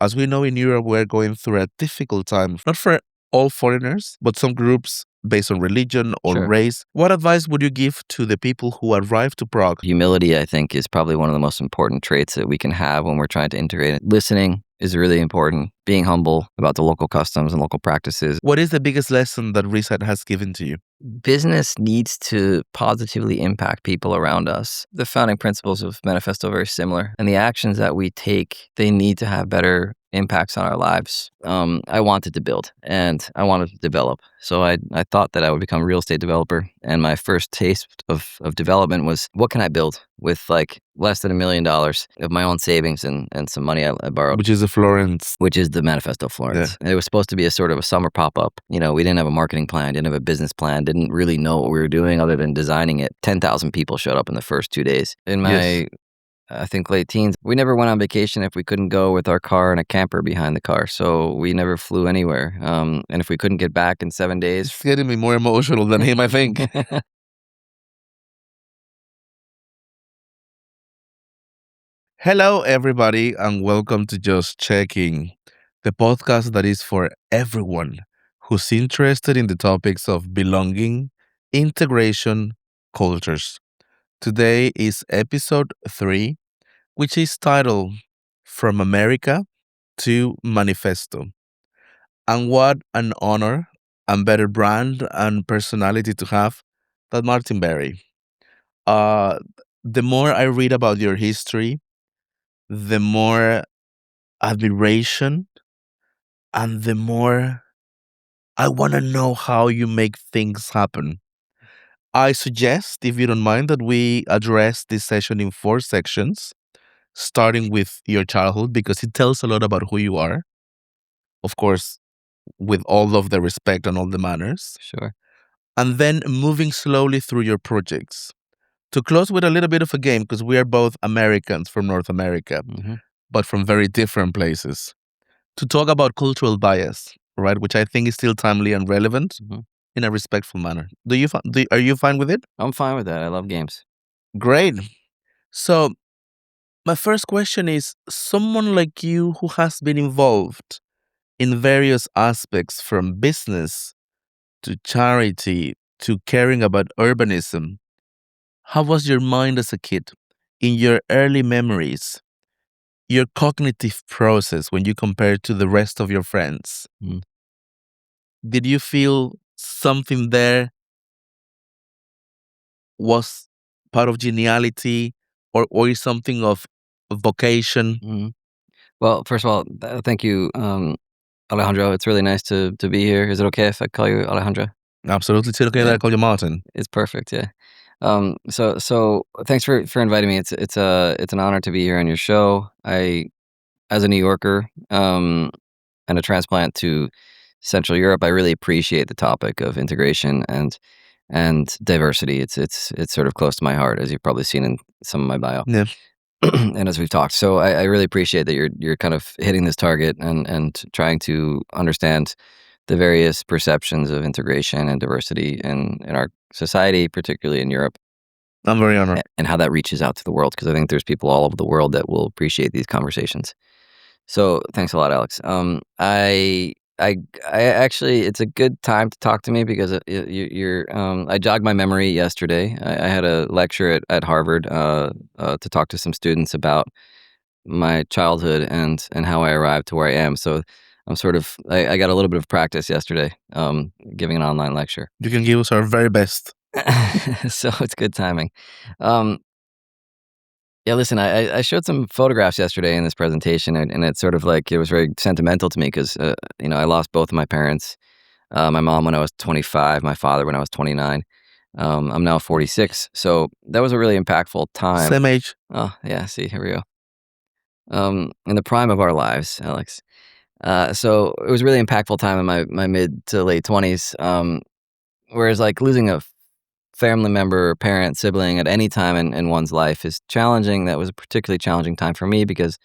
as we know in Europe, we're going through a difficult time, not for all foreigners, but some groups based on religion or Sure. race. What advice would you give to the people who arrive to Prague? Humility, I think, is probably one of the most important traits that we can have when we're trying to integrate it. Listening is really important. Being humble about the local customs and local practices. What is the biggest lesson that reSITE has given to you? Business needs to positively impact people around us. The founding principles of Manifesto are very similar, and the actions that we take, they need to have better impacts on our lives. I wanted to build and I wanted to develop. So I thought that I would become a real estate developer. And my first taste of development was, what can I build with like less than $1 million of my own savings and some money I borrowed? Which is the Florence. Which is the Manifesto Florence. Yeah. It was supposed to be a sort of a summer pop-up. We didn't have a marketing plan, didn't have a business plan, didn't really know what we were doing other than designing it. 10,000 people showed up in the first 2 days. In my, I think, late teens, we never went on vacation if we couldn't go with our car and a camper behind the car. So we never flew anywhere. And if we couldn't get back in 7 days... It's getting me more emotional than him, I think. Hello, everybody, and welcome to JustCzeching, the podcast that is for everyone who's interested in the topics of belonging, integration, cultures. Today is episode 3, which is titled From America to Manifesto. And what an honor and better brand and personality to have than Martin Berry. The more I read about your history, the more admiration and the more I want to know how you make things happen. I suggest, if you don't mind, that we address this session in 4 sections, starting with your childhood, because it tells a lot about who you are. Of course, with all of the respect and all the manners. Sure. And then moving slowly through your projects. To close with a little bit of a game, because we are both Americans from North America, but from very different places. To talk about cultural bias, right, which I think is still timely and relevant in a respectful manner. Are you fine with it? I'm fine with that. I love games. Great. So my first question is, someone like you who has been involved in various aspects from business to charity to caring about urbanism, how was your mind as a kid in your early memories? Your cognitive process when you compare it to the rest of your friends. Did you feel something there was part of geniality or is something of vocation? Well, first of all, thank you, Alejandro. It's really nice to be here. Is it okay if I call you Alejandro? Absolutely. It's okay that I call you Martin. It's perfect, yeah. So thanks for inviting me. It's an honor to be here on your show. As a New Yorker, and a transplant to Central Europe, I really appreciate the topic of integration and diversity. It's sort of close to my heart, as you've probably seen in some of my bio. Yeah. And as we've talked. So I really appreciate that you're kind of hitting this target and trying to understand the various perceptions of integration and diversity in our society, particularly in Europe. I'm very honored. And how that reaches out to the world, because I think there's people all over the world that will appreciate these conversations. So thanks a lot, Alex. I actually, it's a good time to talk to me because I jogged my memory yesterday. I had a lecture at Harvard to talk to some students about my childhood and how I arrived to where I am. So I'm I got a little bit of practice yesterday giving an online lecture. You can give us our very best. So it's good timing. Yeah, listen, I showed some photographs yesterday in this presentation, and it's sort of like, it was very sentimental to me because, I lost both of my parents. My mom when I was 25, my father when I was 29. I'm now 46, so that was a really impactful time. Same age. Oh, yeah, see, here we go. In the prime of our lives, Alex. So it was a really impactful time in my mid to late 20s, whereas like losing a family member, parent, sibling at any time in one's life is challenging. That was a particularly challenging time for me because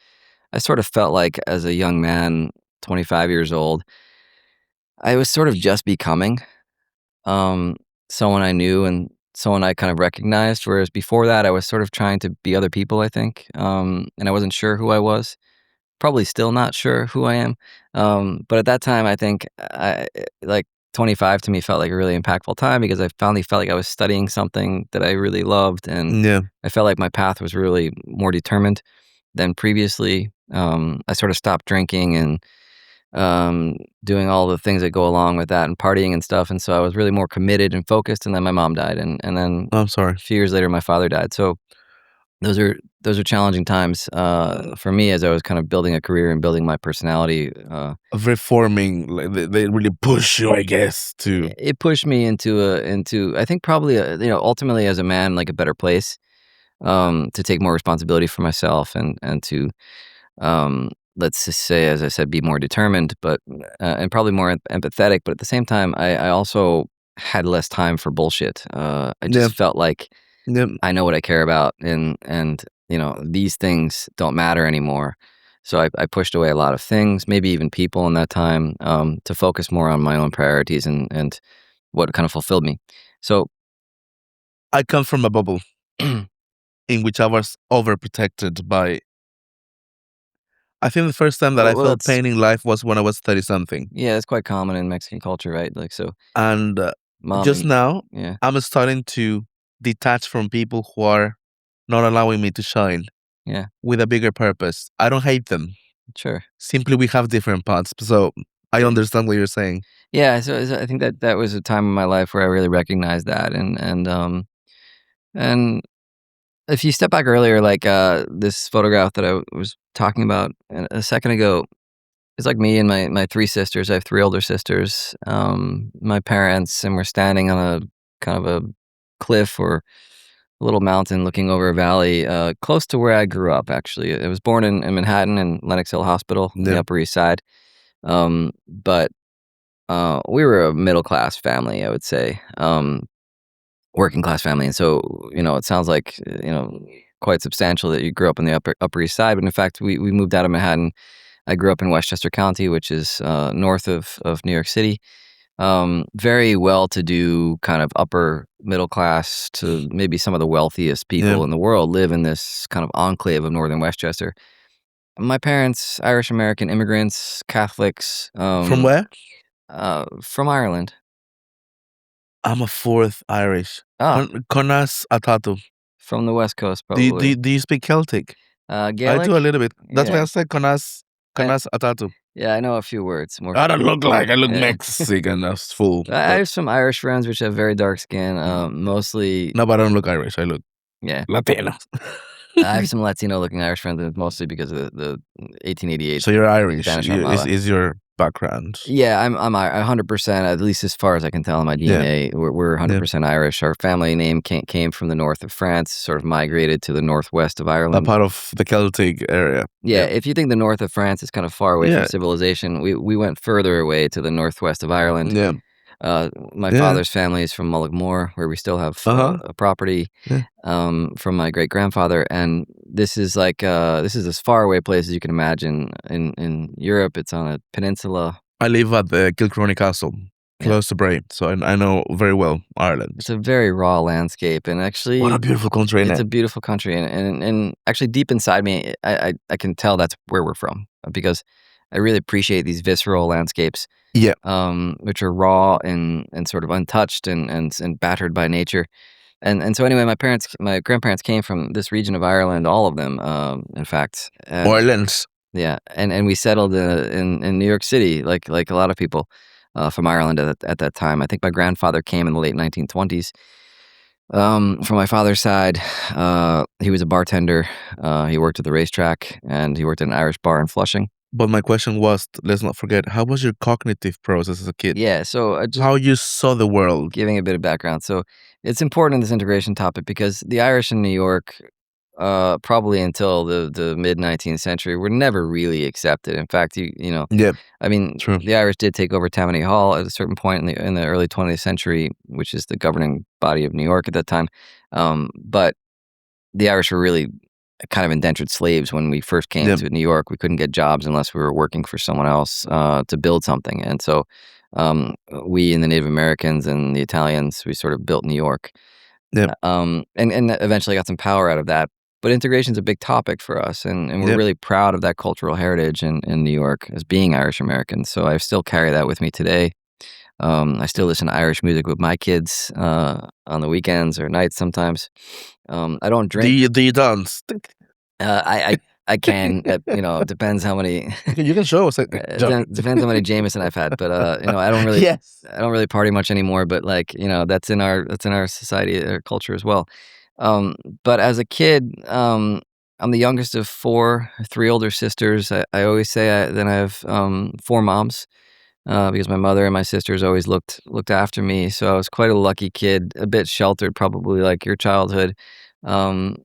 I sort of felt like, as a young man, 25 years old, I was sort of just becoming someone I knew and someone I kind of recognized, whereas before that I was sort of trying to be other people, I think, and I wasn't sure who I was. probably still not sure who I am. But at that time, I think like 25 to me felt like a really impactful time because I finally felt like I was studying something that I really loved, and Yeah. I felt like my path was really more determined than previously. I sort of stopped drinking and doing all the things that go along with that and partying and stuff. And so I was really more committed and focused. And then my mom died, and then I'm sorry. a few years later, my father died. So those are challenging times for me as I was kind of building a career and building my personality. Reforming, like they really push you, I guess, to It pushed me into I think probably ultimately as a man like a better place, to take more responsibility for myself and to let's just say, as I said, be more determined, but and probably more empathetic. But at the same time, I also had less time for bullshit. I yeah, just felt like yeah. I know what I care about, and these things don't matter anymore. So I pushed away a lot of things, maybe even people in that time, to focus more on my own priorities and what kind of fulfilled me. So, I come from a bubble well, in which I was overprotected by. I think the first time that I well, felt it's pain in life was when I was 30 something. yeah, it's quite common in Mexican culture, right? Like so, And mom just and now, yeah, I'm starting to detach from people who are not allowing me to shine yeah, with a bigger purpose. I don't hate them. sure. Simply, we have different paths. So I understand what you're saying. Yeah, so I think that was a time in my life where I really recognized that, and if you step back earlier, like, this photograph that I was talking about a second ago, it's like me and my 3 sisters. I have 3 older sisters, my parents, and we're standing on a kind of a cliff or a little mountain looking over a valley, close to where I grew up, actually. I was born in Manhattan in Lenox Hill Hospital on the Yeah, Upper East Side, but we were a middle class family, I would say, working class family, and so it sounds like quite substantial that you grew up on the Upper East Side. But in fact, we moved out of Manhattan. I grew up in Westchester County, which is north of New York City. Very well to do, kind of upper middle class to maybe some of the wealthiest yeah. people in the world live in this kind of enclave of northern Westchester. My parents, Irish American immigrants, Catholics, From where? from Ireland. I'm a fourth Irish. Ah, Conas Atatu. from the West Coast, Do you, do, probably. you, do you speak Celtic? I do a Gaelic? little bit. That's why Yeah. I said Conas I Conas Atatu. yeah, I know a few words, more I don't look like I look yeah. Mexican as full, I but have some Irish friends which have very dark skin, mostly no, but I don't look Irish. I look yeah. Latino. I have some Latino-looking Irish friends, and mostly because of the 1888 So you're Irish. Spanish Is Armada. is your background? Yeah, I'm 100%, at least as far as I can tell in my Yeah, DNA, we're yeah. 100% Irish. Our family name came from the north of France, sort of migrated to the northwest of A Ireland. part of the Celtic area. Yeah, Yeah, if you think the north of France is kind of far away from yeah, civilization, we went further away to the northwest of Ireland. yeah, My yeah. father's family is from Mullaghmore, where we still have Uh huh. a property Yeah. from my great grandfather, and this is as far away place as you can imagine in Europe. It's on a peninsula. I live at the Kilcrony Castle, Yeah, close to Bray, so I know very well it's Ireland. a very raw landscape, and What a actually, beautiful country, it's innit? a beautiful country, and actually deep inside me, I can tell that's where we're from because I really appreciate these visceral landscapes, Yeah. which are raw and sort of untouched and battered by nature. And so anyway, my grandparents came from this region of Ireland, all of them, in fact, and Orleans. yeah, and we settled in New York City, like a lot of people from Ireland at that time. I think my grandfather came in the late 1920s. From my father's side, he was a bartender. He worked at the racetrack, and he worked at an Irish bar in Flushing. But my question was, let's not forget, how was your cognitive process as a kid? Yeah, so just How you saw the world? giving a bit of background. So it's important in this integration topic because the Irish in New York, probably until the mid 19th century, were never really accepted. In fact, Yeah, I mean, true. the Irish did take over Tammany Hall at a certain point in the early 20th century, which is the governing body of New York at that time. But the Irish were really kind of indentured slaves when we first came Yeah, to New York. We couldn't get jobs unless we were working for someone else to build something, and so we and the Native Americans and the Italians, we sort of built New York, yeah. and eventually got some power out of that. but integration's a big topic for us, and we're Yep. really proud of that cultural heritage in New York as being Irish Americans, so I still carry that with me today. I still listen to Irish music with my kids, on the weekends or nights sometimes. I don't drink. Do you dance? I can, it depends how many You can show us. Joking. depends how many Jameson I've had, but, Yes. I don't really party much anymore, but, like, that's in our society, our culture as well. But as a kid, I'm the youngest of 4, 3 older sisters. I always say then I have, 4 moms, because my mother and my sisters always looked after me, so I was quite a lucky kid, a bit sheltered, probably like your childhood. Um,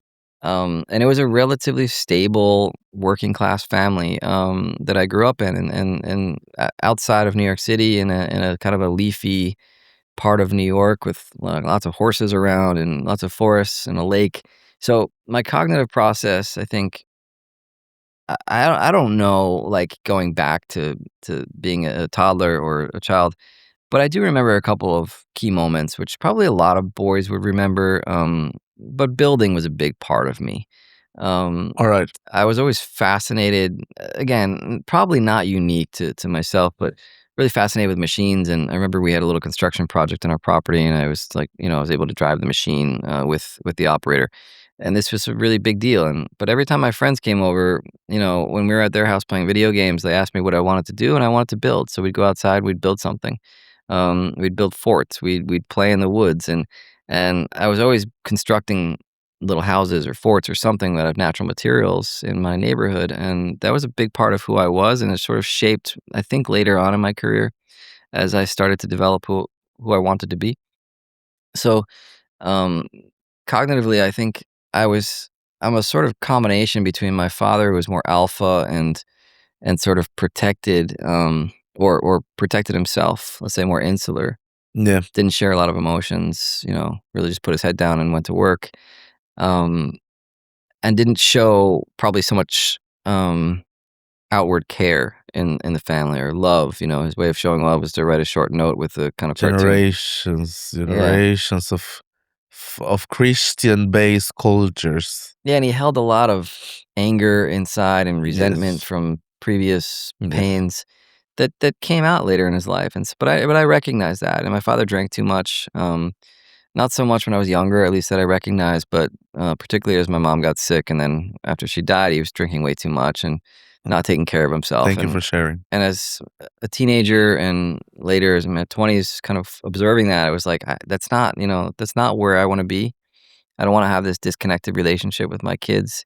and it was a relatively stable working class family, that I grew up in, and outside of New York City in a kind of a leafy part of New York with lots of horses around and lots of forests and a lake. So my cognitive process, I think, I don't know, like, going back to being a toddler or a child, but I do remember a couple of key moments, which probably a lot of boys would remember, but building was a big part of me. Um, All right. I was always fascinated, again, probably not unique to myself, but really fascinated with machines, and I remember we had a little construction project on our property, and I was like, I was able to drive the machine, with the operator, and this was a really big deal, but every time my friends came over, when we were at their house playing video games, they asked me what I wanted to do, and I wanted to build, so we'd go outside, we'd build something. We'd build forts, we'd play in the woods, and I was always constructing little houses or forts or something that have natural materials in my neighborhood, and that was a big part of who I was, and it sort of shaped, I think, later on in my career as I started to develop who I wanted to be. So, um, cognitively, I think I'm a sort of combination between my father, who was more alpha and sort of protected, or protected himself, let's say more insular, Yeah. didn't share a lot of emotions, really just put his head down and went to work. Um, and didn't show probably so much, outward care in the family or love, his way of showing love was to write a short note with a kind of cartoon. Yeah. Generations of Christian-based cultures. Yeah, and he held a lot of anger inside and resentment Yes. from previous Yeah. pains that came out later in his life, but I recognized that, and my father drank too much, not so much when I was younger, at least that I recognized, but, particularly as my mom got sick, and then after she died, he was drinking way too much and not taking care of himself, Thank you for sharing. and as a teenager and later as in my 20s kind of observing that, I was like, that's not where I wanna be. I don't wanna have this disconnected relationship with my kids,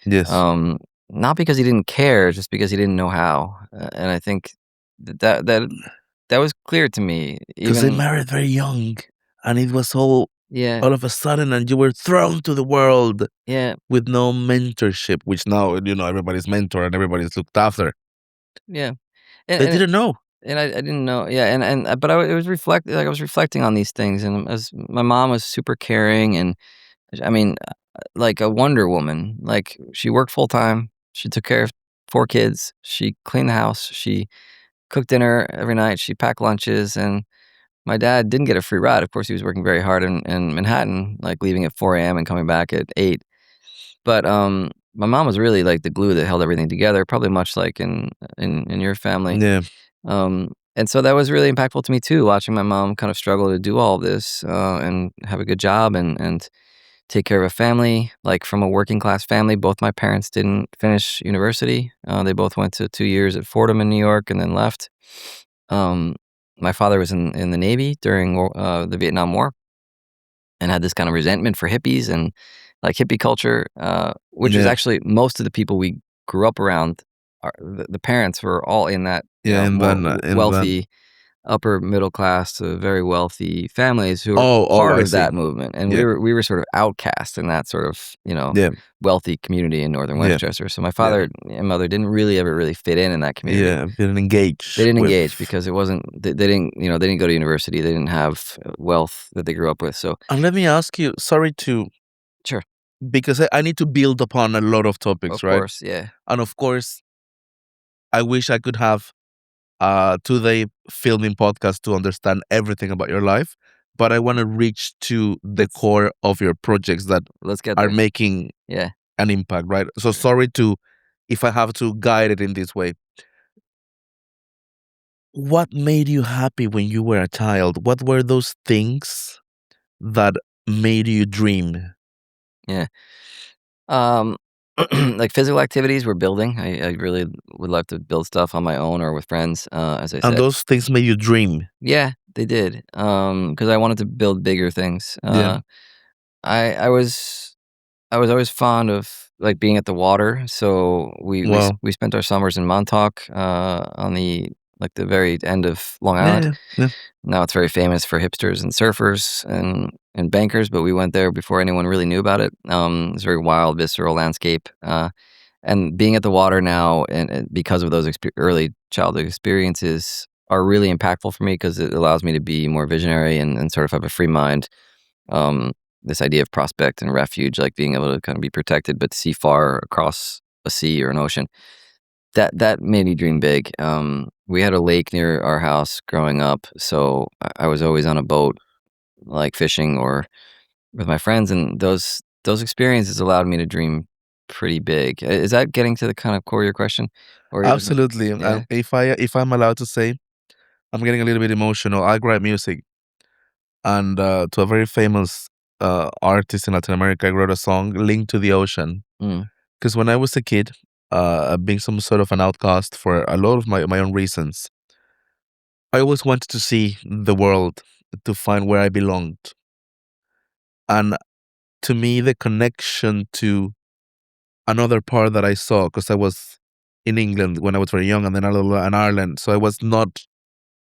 Yes. um, not because he didn't care, just because he didn't know how, and I think that was clear to me Because they even. married very young, and it was all Yeah, of a sudden, and you were thrown to the world yeah, with no mentorship, which now, everybody's mentor and everybody's looked after. yeah, They and didn't know. I didn't know, yeah, but it was I was reflecting on these things, and as my mom was super caring, and I mean, like a Wonder Woman. Like, she worked full time, she took care of 4 kids, she cleaned the house, she cooked dinner every night, she packed lunches, and my dad didn't get a free ride. Of course, he was working very hard in Manhattan, like leaving at 4 a.m. and coming back at 8. But, my mom was really like the glue that held everything together, probably much like in your family. Yeah. And so that was really impactful to me too, watching my mom kind of struggle to do all of this, and have a good job and take care of a family, like from a working class family. Both my parents didn't finish university. They both went to 2 years at Fordham in New York and then left. Um, my father was in the Navy during the Vietnam War and had this kind of resentment for hippies and like hippie culture, which is Yeah. actually most of the people we grew up around. The parents were all in that, Yeah, and more then wealthy, upper middle class to very wealthy families who were oh, part I of see. that movement, and Yeah. we were sort of outcast in that sort of, Yeah. wealthy community in northern Yeah. Westchester. So my Yeah. father and mother didn't really ever really fit in that community. Yeah. Didn't They engage didn't with. engage because it wasn't they didn't, they didn't go to university. They didn't have wealth that they grew up with. So And let me ask you, sorry to, sure, because I need to build upon a lot of topics, of right? course, yeah. And of course, I wish I could have a 2-day filming podcast to understand everything about your life, but I want to reach to the Let's core of your projects that let's get are there. making Yeah. an impact, right? So sorry to if I have to guide it in this way. What made you happy when you were a child? What were those things that made you dream? Yeah. Um, like physical activities, we're building. I really would love to build stuff on my own or with friends, as I And said. those things made you dream. Yeah, they did. Because I wanted to build bigger things. Yeah. I was always fond of, like, being at the water, so Wow. we spent our summers in Montauk, on the like, the very end of Long Yeah, Island. yeah, yeah. Now it's very famous for hipsters and surfers and bankers, but we went there before anyone really knew about it. It's a very wild, visceral landscape, and being at the water now and because of those early childhood experiences are really impactful for me because it allows me to be more visionary and sort of have a free mind. Um, this idea of prospect and refuge, like being able to kind of be protected, but see far across a sea or an ocean. That made me dream big. We had a lake near our house growing up, so I was always on a boat, like fishing or with my friends, and those experiences allowed me to dream pretty big. Is that getting to the kind of core of your question, or even? Absolutely. Yeah. If I'm allowed to say, I'm getting a little bit emotional. I write music, and to a very famous artist in Latin America, I wrote a song linked to the ocean. Mm, Because when I was a kid, being some sort of an outcast for a lot of my own reasons, I always wanted to see the world to find where I belonged. And to me, the connection to another part that I saw, because I was in England when I was very young, and then a little in Ireland, so I was not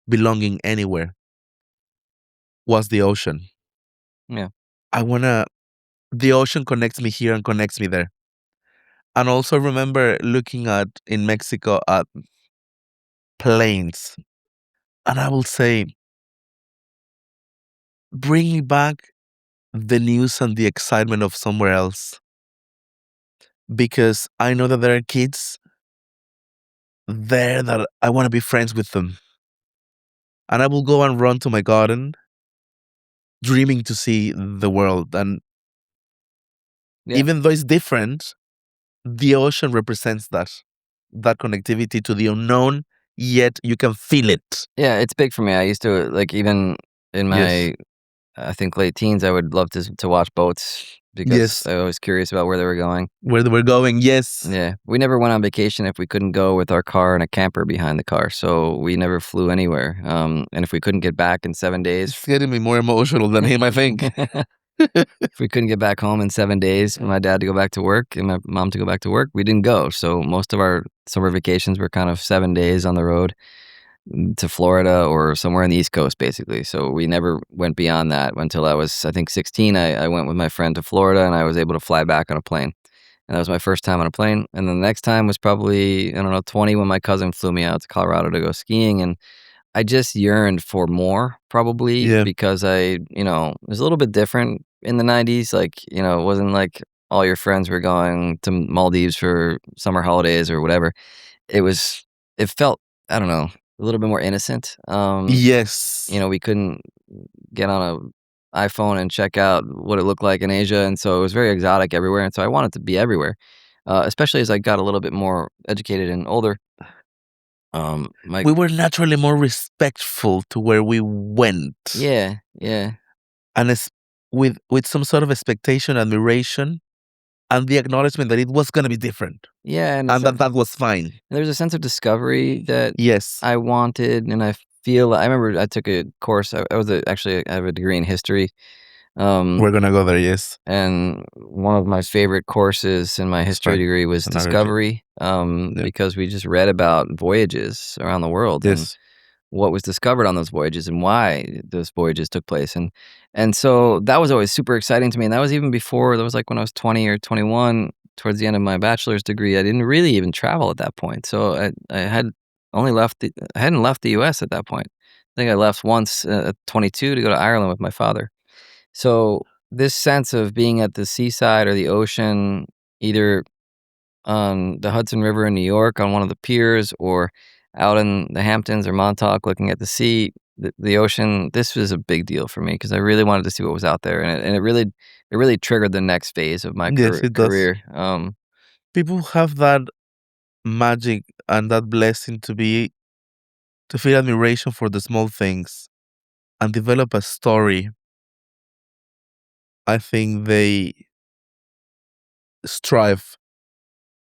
belonging anywhere, was the ocean. yeah. I wanna, the ocean connects me here and connects me there. And also remember looking at in Mexico at planes, and I will say, bring me back the news and the excitement of somewhere else, because I know that there are kids there that I want to be friends with them. And I will go and run to my garden dreaming to see the world. And Yeah. even though it's different, the ocean represents that connectivity to the unknown, yet you can feel it. Yeah, it's big for me. I used to, like, even in Yes. my, I think, late teens, I would love to watch boats because Yes. I was curious about where they were going. Where we're going, yes. Yeah, we never went on vacation if we couldn't go with our car and a camper behind the car, so we never flew anywhere, and if we couldn't get back in 7 days It's getting me more emotional than him, I think. if we couldn't get back home in 7 days for my dad to go back to work and my mom to go back to work, we didn't go, so most of our summer vacations were kind of 7 days on the road, to Florida or somewhere on the East Coast, basically. So we never went beyond that until I was, I think, 16. I went with my friend to Florida and I was able to fly back on a plane. And that was my first time on a plane. And then the next time was probably, I don't know, 20 when my cousin flew me out to Colorado to go skiing. And I just yearned for more, probably Yeah. because it was a little bit different in the 90s. Like, it wasn't like all your friends were going to Maldives for summer holidays or whatever. It was it felt, I don't know, a little bit more innocent. Yes. We couldn't get on a iPhone and check out what it looked like in Asia, and so it was very exotic everywhere, and so I wanted to be everywhere, especially as I got a little bit more educated and older. My We were naturally more respectful to where we went, Yeah, yeah, and with some sort of expectation, admiration, and the acknowledgement that it was gonna be different, yeah, and and that was fine. there's a sense of discovery that Yes, I wanted, and I remember I took a course. Actually, I have a degree in history. Um, we're gonna go there, yes. And one of my favorite courses in my It's history fine. degree was It's an allergy. discovery, Yeah. because we just read about voyages around the world and Yes. what was discovered on those voyages and why those voyages took place. And so that was always super exciting to me. And that was even before, that was like when I was 20 or 21, towards the end of my bachelor's degree. I didn't really even travel at that point. So I hadn't left the US at that point. I think I left once at 22 to go to Ireland with my father. So, this sense of being at the seaside or the ocean, either on the Hudson River in New York on one of the piers or out in the Hamptons or Montauk looking at the sea, the ocean, this was a big deal for me because I really wanted to see what was out there, and it really triggered the next phase of my Yes, it does. career. People have that magic and that blessing to feel admiration for the small things and develop a story. I think they strive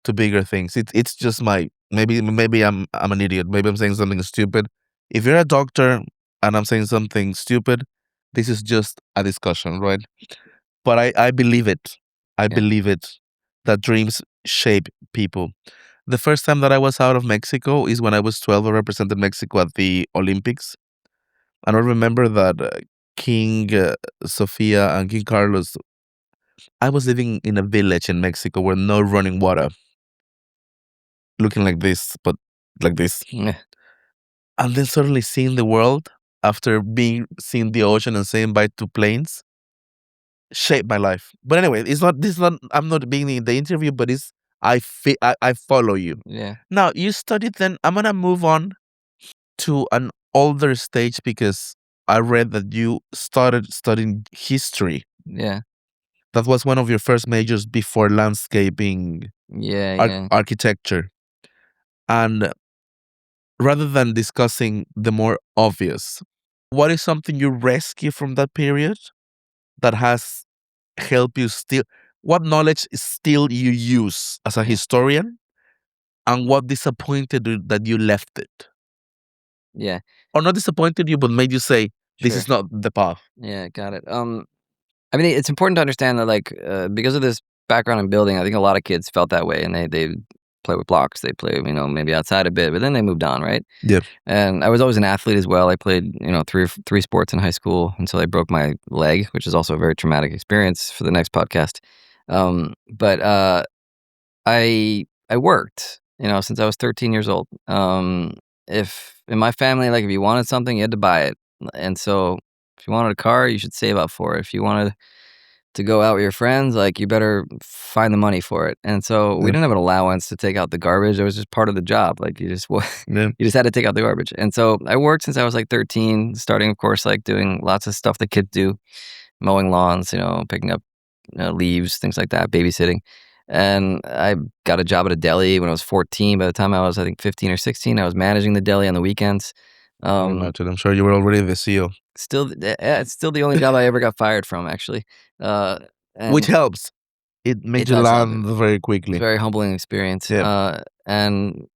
to bigger things. It's just my maybe I'm an idiot. Maybe I'm saying something stupid. If you're a doctor and I'm saying something stupid, this is just a discussion, right? But I believe it. I Yeah, believe it that dreams shape people. The first time that I was out of Mexico is when I was 12. I represented Mexico at the Olympics. And I remember that King Sofia and King Carlos, I was living in a village in Mexico where no running water, looking like this, but like this. yeah, And then suddenly seeing the world after seeing the ocean and saying bye to planes shaped my life. But anyway, it's not this is not I'm not being in the interview, but it's I follow you. yeah, Now you studied then I'm gonna move on to an older stage because I read that you started studying history. yeah, That was one of your first majors before landscaping yeah, yeah, architecture. And rather than discussing the more obvious, what is something you rescue from that period that has helped you still? What knowledge is still you use as a yeah, historian, and what disappointed you that you left it? yeah, Or not disappointed you, but made you say, this sure. is not the path. Yeah, got it. I mean, it's important to understand that, like, because of this background in building, I think a lot of kids felt that way, and they play with blocks. They play, maybe outside a bit, but then they moved on, right? Yeah. And I was always an athlete as well. I played, three sports in high school until I broke my leg, which is also a very traumatic experience for the next podcast. But I worked, since I was 13 years old. If in my family, like, if you wanted something, you had to buy it, and so if you wanted a car, you should save up for it. If you wanted to go out with your friends, like, you better find the money for it. And so we Yeah. didn't have an allowance to take out the garbage. It was just part of the job. Like, you just Yeah. you just had to take out the garbage. And so I worked since I was like 13, starting, of course, like doing lots of stuff that kids do, mowing lawns, picking up leaves, things like that, babysitting. And I got a job at a deli when I was 14. By the time I was, I think, 15 or 16, I was managing the deli on the weekends. I can Um, imagine. I'm sure you were already the CEO, it's still the only job I ever got fired from, actually. Uh, which and helps. It it made you does help. land very It's a quickly. very humbling experience. Yeah. And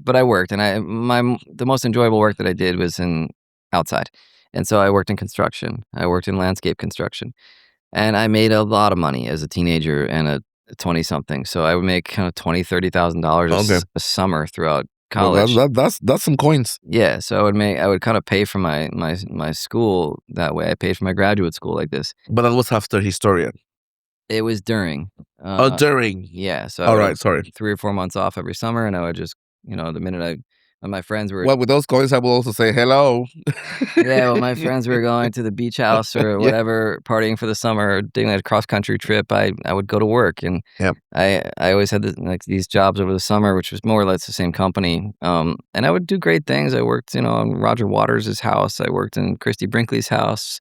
but I worked, and the most enjoyable work that I did was in outside. And so I worked in construction. I worked in landscape construction, and I made a lot of money as a teenager and a 20 something. So I would make kind of $20,000, $30,000 Okay. a summer throughout That, college. that's some coins. Yeah, so I would kind of pay for my school that way. I paid for my graduate school like this. But that was after historian. It was during. Oh, during. Yeah, so I All would right. have Sorry. 3 or 4 months off every summer, and I would just, the minute when my friends were Well, with those coins, I will also say hello. yeah, when my friends were going to the beach house or Yeah. whatever, partying for the summer, or doing a cross country trip, I would go to work, and Yeah. I always had these jobs over the summer, which was more or less the same company. And I would do great things. I worked, in Roger Waters' house. I worked in Christy Brinkley's house.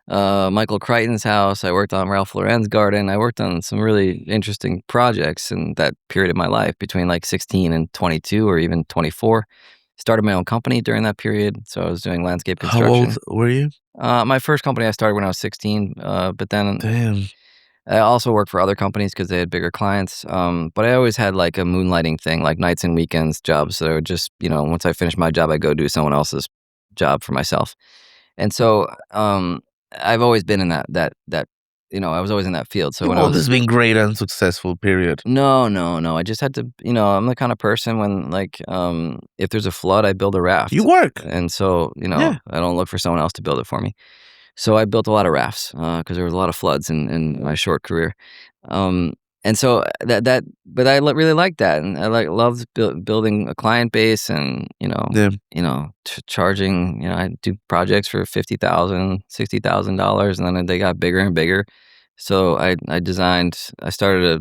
Michael Crichton's house. I worked on Ralph Lauren's garden. I worked on some really interesting projects in that period of my life between like 16 and 22 or even 24. Started my own company during that period. So I was doing landscape How old construction. were you? My first company I started when I was 16, but then Damn. I also worked for other companies because they had bigger clients. But I always had like a moonlighting thing, like nights and weekends jobs that would just, once I finished my job, I'd go do someone else's job for myself. And so, I've always been in I was always in that field. So You've when I always was been great and successful, period. no, no, no, I just had to, I'm the kind of person when like, if there's a flood, I build a You raft. work. And so, Yeah. I don't look for someone else to build it for me. So I built a lot of rafts because there was a lot of floods in my short career. Um, and so but I really liked that, and I loved building a client base, and Yeah. charging. I do projects for $50,000, $60,000, and then they got bigger and bigger. So I started a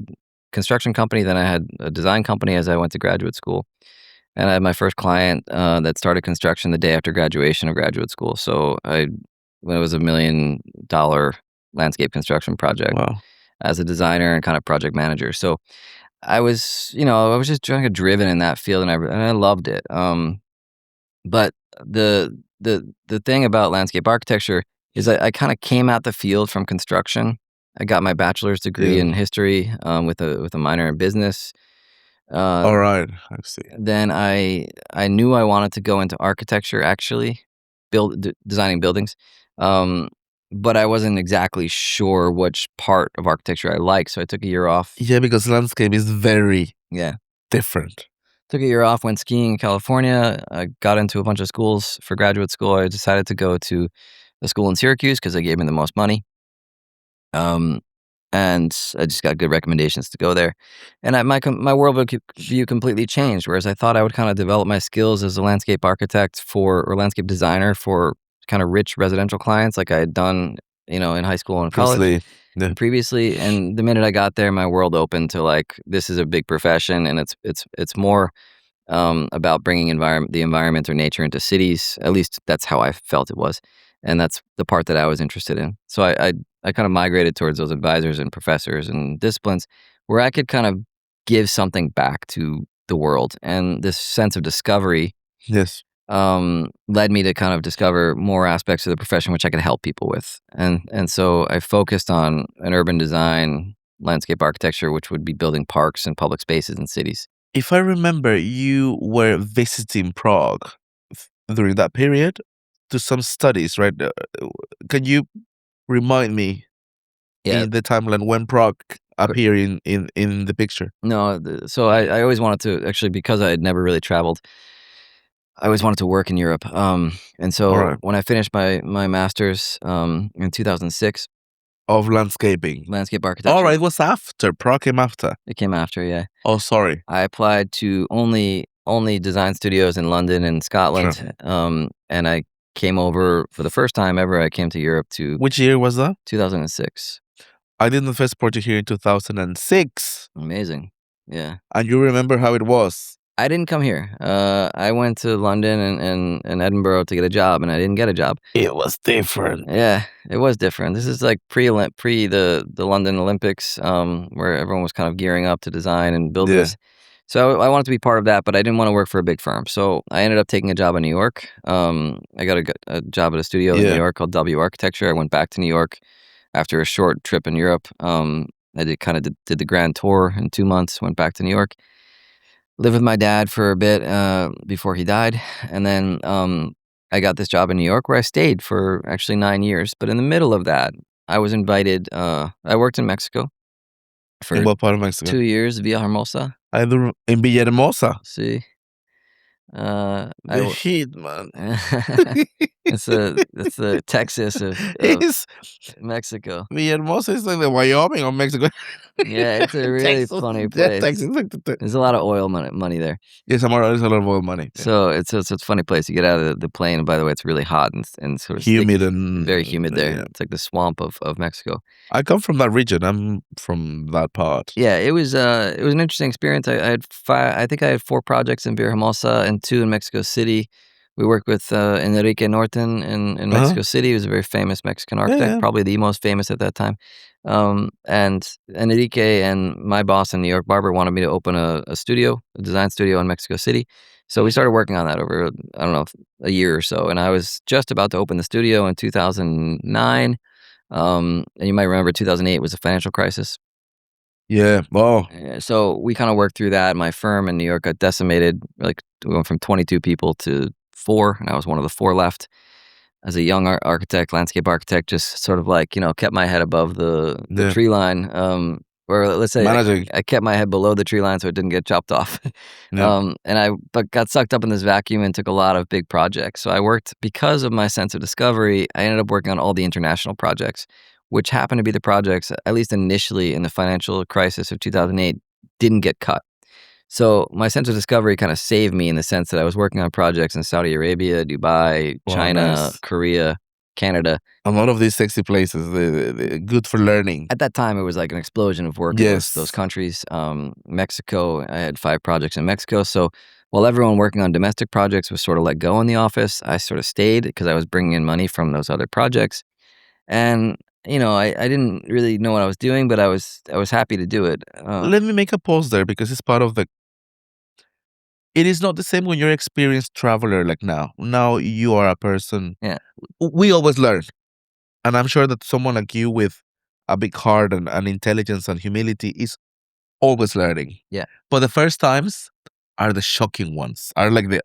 construction company, then I had a design company as I went to graduate school, and I had my first client that started construction the day after graduation of graduate school. So when it was $1 million landscape construction project Wow. as a designer and kind of project manager. So I was just kind of driven in that field, and I loved it. But the thing about landscape architecture is I kind of came out the field from construction. I got my bachelor's degree Yeah. in history with a minor in business. Uh, All right. I see. then I knew I wanted to go into architecture, actually, designing buildings. Um, but I wasn't exactly sure which part of architecture I liked, so I took a year off. Yeah, because landscape is very Yeah. different. Took a year off, went skiing in California. I got into a bunch of schools for graduate school. I decided to go to a school in Syracuse because they gave me the most money. Um, and I just got good recommendations to go there. And my worldview completely changed. Whereas I thought I would kind of develop my skills as a landscape architect or landscape designer for kind of rich residential clients, like I had done, in high school and college Firstly, yeah. and previously. And the minute I got there, my world opened to, like, this is a big profession, and it's more about bringing the environment or nature into cities. At least that's how I felt it was, and that's the part that I was interested in. So I kind of migrated towards those advisors and professors and disciplines where I could kind of give something back to the world, and this sense of discovery Yes. led me to kind of discover more aspects of the profession which I could help people with, and so I focused on an urban design landscape architecture, which would be building parks and public spaces in cities. If I remember, you were visiting Prague during that period to some studies, right? Can you remind me Yeah. in the timeline when Prague appeared in the picture? No, so I always wanted to actually, because I had never really traveled, I always wanted to work in Europe. And All so right. when I finished my master's in 2006, Of landscaping. landscape All right, architecture, it was after. Prague came after. it came after. Yeah, Oh, sorry. I applied to only design studios in London and Sure. Scotland. And I came over for the first time ever. I came to Europe to Which year was that? 2006. I did the first project here in 2006. Amazing. Yeah. And you remember how it was? I didn't come here. I went to London and Edinburgh to get a job, and I didn't get a job. It was different. Yeah, it was different. This is like pre the London Olympics, where everyone was kind of gearing up to design and build Yeah. this. So I wanted to be part of that, but I didn't want to work for a big firm. So I ended up taking a job in New York. I got a job at a studio in New Yeah. York called W Architecture. I went back to New York after a short trip in Europe. I did the grand tour in 2 months. Went back to New York, lived with my dad for a bit before he died, and then I got this job in New York where I stayed for actually 9 years. But in the middle of that, I was invited. I worked in Mexico In for what part of Mexico? 2 years, Villahermosa. In Villahermosa. See, I The w- heat, man. it's the Texas of It's Mexico. Villahermosa is like the Wyoming of Mexico. Yeah, it's a really Texas, funny yeah, place. Texas. Like There's a lot of oil money there. yes, there's a lot of oil money. Yeah. So it's a funny place. You get out of the plane, and by the way, it's really hot and sort of Humid sticky. and Very humid there. yeah. It's like the swamp of Mexico. I come from that region. I'm from that part. Yeah, it was an interesting experience. I think I had 4 projects in Villahermosa and 2 in Mexico City. We worked with Enrique Norton in Uh-huh. Mexico City. He was a very famous Mexican Yeah, architect, yeah. probably the most famous at that time. And Enrique and my boss in New York, Barbara, wanted me to open a studio, a design studio in Mexico City. So we started working on that over, I don't know, a year or so. And I was just about to open the studio in 2009. And you might remember 2008 was a financial crisis. Yeah. Oh, So we kind of worked through that. My firm in New York got decimated. Like, we went from 22 people to 4, and I was one of the 4 left. As a young architect, landscape architect, just sort of like, kept my head above the yeah. tree line. Or let's say Managing. I kept my head below the tree line so it didn't get chopped off. Yeah. But got sucked up in this vacuum and took a lot of big projects. So I worked, because of my sense of discovery, I ended up working on all the international projects, which happened to be the projects, at least initially in the financial crisis of 2008, didn't get cut. So my sense of discovery kind of saved me in the sense that I was working on projects in Saudi Arabia, Dubai, Wow, China, nice. Korea, Canada. A lot of these sexy places, they're good for learning. At that time, it was like an explosion of work in those Yes. countries. Mexico, I had 5 projects in Mexico. So while everyone working on domestic projects was sort of let go in the office, I sort of stayed because I was bringing in money from those other projects. And, I didn't really know what I was doing, but I was happy to do it. Let me make a pause there because it's part of the. It is not the same when you're experienced traveler like now. Now you are a person. Yeah, We always learn, and I'm sure that someone like you with a big heart and intelligence and humility is always learning. yeah, But the first times are the shocking ones. Are like the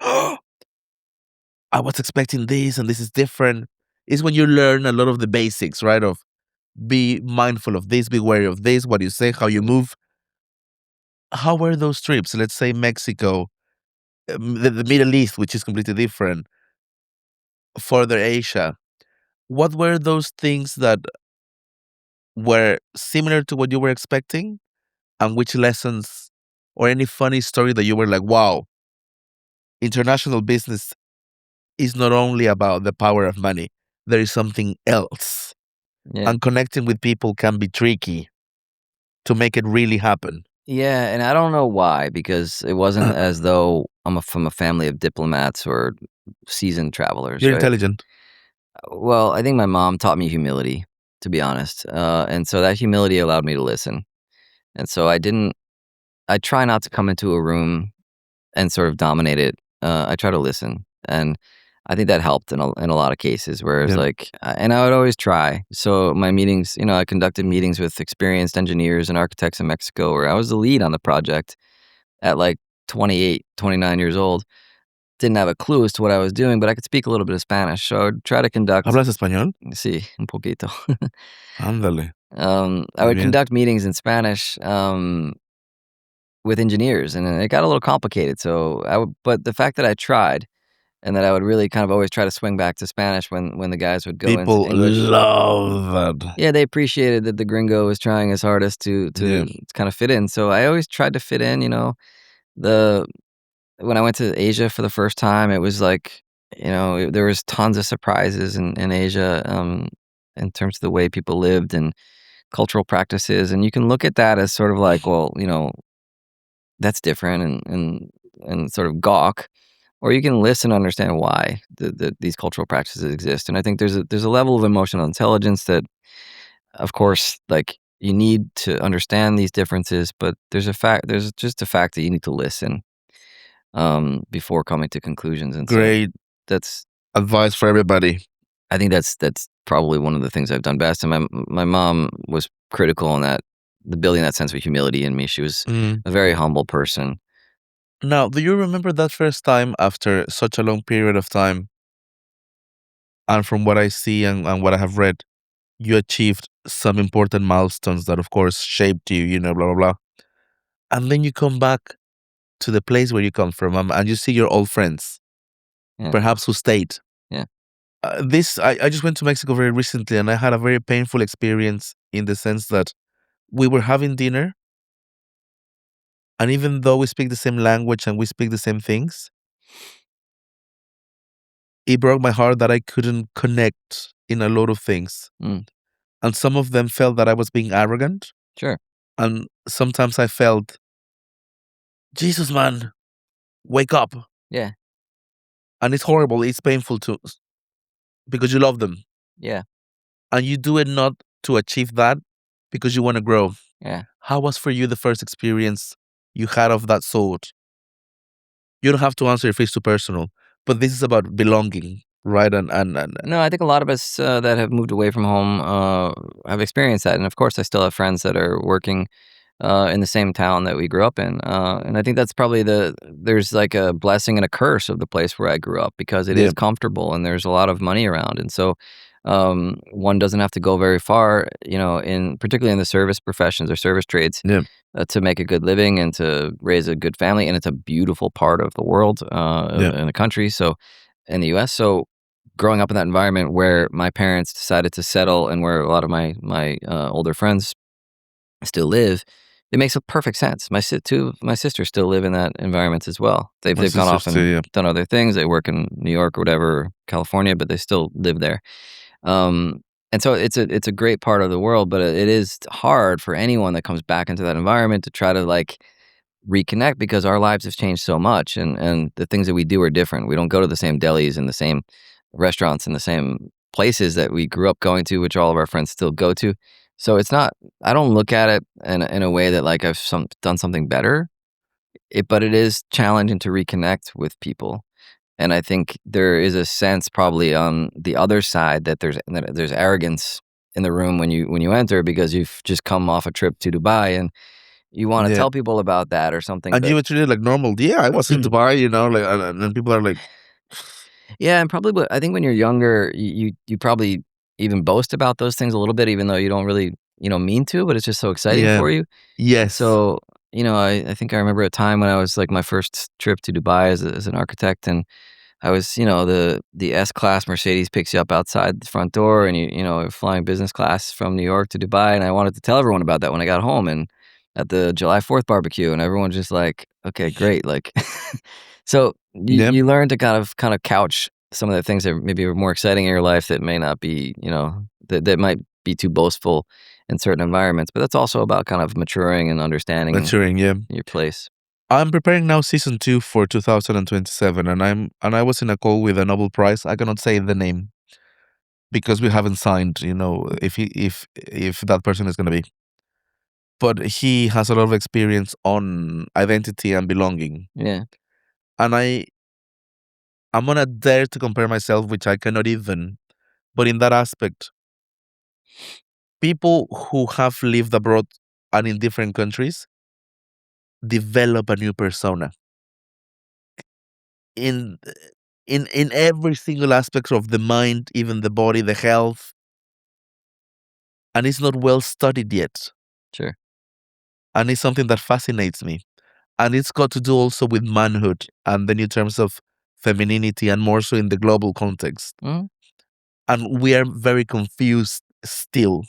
I was expecting this and this is different. Is when you learn a lot of the basics, right? Of be mindful of this, be wary of this, what you say, how you move. How were those trips? Let's say Mexico, the Middle East, which is completely different, further Asia. What were those things that were similar to what you were expecting? And which lessons or any funny story that you were like, wow, international business is not only about the power of money, there is something else. yeah. And connecting with people can be tricky to make it really happen. Yeah, and I don't know why, because it wasn't as though from a family of diplomats or seasoned travelers, You're right? intelligent. Well, I think my mom taught me humility, to be honest, and so that humility allowed me to listen. And so I try not to come into a room and sort of dominate it. I try to listen, and I think that helped in a lot of cases. Whereas, Yeah. and I would always try. So my meetings, I conducted meetings with experienced engineers and architects in Mexico, where I was the lead on the project at like 28, 29 years old. Didn't have a clue as to what I was doing, but I could speak a little bit of Spanish. So I would try to conduct, ¿Hablas español? sí, un poquito. Ándale. I Muy would bien. conduct meetings in Spanish with engineers, and it got a little complicated. But the fact that I tried, and that I would really kind of always try to swing back to Spanish when the guys would go into People English. love that. Yeah, they appreciated that the gringo was trying his hardest to Yeah. kind of fit in. So I always tried to fit in. The When I went to Asia for the first time, it was like, there was tons of surprises in Asia, in terms of the way people lived and cultural practices, and you can look at that as sort of like, well, that's different, and sort of gawk, or you can listen and understand why these cultural practices exist. And I think there's a level of emotional intelligence that, of course, like, you need to understand these differences, but there's just a fact that you need to listen, before coming to conclusions. And so Great that's advice for everybody. I think that's probably one of the things I've done best. And my mom was critical in that, the building that sense of humility in me. She was Mm. a very humble person. Now, do you remember that first time after such a long period of time? And from what I see and what I have read, you achieved some important milestones that, of course, shaped you, blah, blah, blah. And then you come back to the place where you come from and you see your old friends, Yeah, perhaps who stayed. yeah. I just went to Mexico very recently and I had a very painful experience in the sense that we were having dinner. And even though we speak the same language and we speak the same things, it broke my heart that I couldn't connect in a lot of things. Mm, And some of them felt that I was being arrogant. sure. And sometimes I felt, Jesus, man, wake up. Yeah, And it's horrible. It's painful too because you love them. yeah, And you do it not to achieve that because you want to grow. yeah. How was for you the first experience you had of that sort? You don't have to answer if it's too personal, but this is about belonging, right? And No, I think a lot of us that have moved away from home have experienced that, and of course, I still have friends that are working in the same town that we grew up in, and I think that's probably there's like a blessing and a curse of the place where I grew up, because it yeah, is comfortable and there's a lot of money around, and so one doesn't have to go very far, in particularly in the service professions or service trades, yeah, to make a good living and to raise a good family. And it's a beautiful part of the world, yeah. in the country. So, in the U.S. So, growing up in that environment where my parents decided to settle, and where a lot of my older friends still live, it makes a perfect sense. Two of my sisters still live in that environment as well. My They've gone sisters off too. and Yeah, done other things. They work in New York or whatever, California, but they still live there. Um, and so it's a great part of the world, but it is hard for anyone that comes back into that environment to try to, like, reconnect because our lives have changed so much, and the things that we do are different. We don't go to the same delis and the same restaurants and the same places that we grew up going to, which all of our friends still go to. So it's not. I don't look at it in a way that like I've done something better. But it is challenging to reconnect with people. And I think there is a sense probably on the other side that there's arrogance in the room when you enter because you've just come off a trip to Dubai and you wanna Yeah. tell people about that or something, And you but were treated like normal. Yeah, I was in Dubai, like, and then people are like, yeah, and probably but I think when you're younger, you probably even boast about those things a little bit even though you don't really, mean to, but it's just so exciting yeah, for you. yes, So, I think I remember a time when I was, like, my first trip to Dubai as an architect, and I was, the S-Class Mercedes picks you up outside the front door, and you're flying business class from New York to Dubai, and I wanted to tell everyone about that when I got home and at the July 4th barbecue, and everyone's just like, "Okay, great," like, so yeah, you learn to kind of couch some of the things that maybe are more exciting in your life that may not be, that might be too boastful in certain environments, but that's also about kind of maturing and understanding maturing. Yeah, your place. I'm preparing now season 2 for 2027, and I was in a call with a Nobel Prize. I cannot say the name because we haven't signed. If that person is gonna be, but he has a lot of experience on identity and belonging, Yeah, and I'm gonna dare to compare myself, which I cannot even. But in that aspect, people who have lived abroad and in different countries develop a new persona in in every single aspect of the mind, even the body, the health, and it's not well studied yet. sure. And it's something that fascinates me. And it's got to do also with manhood and the new terms of femininity and more so in the global context. Mhm. And we are very confused still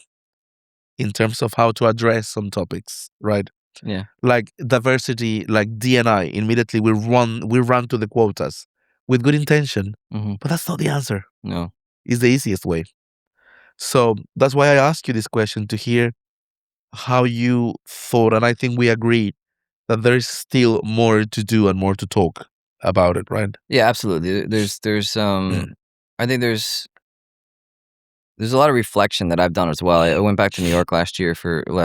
in terms of how to address some topics, right? Yeah. Like diversity, like D&I, immediately we run to the quotas with good intention, Mhm. but that's not the answer. No. It's the easiest way. So that's why I ask you this question to hear how you thought, and I think we agreed that there is still more to do and more to talk about it, right? Yeah, absolutely. I think there's a lot of reflection that I've done as well. I went back to New York last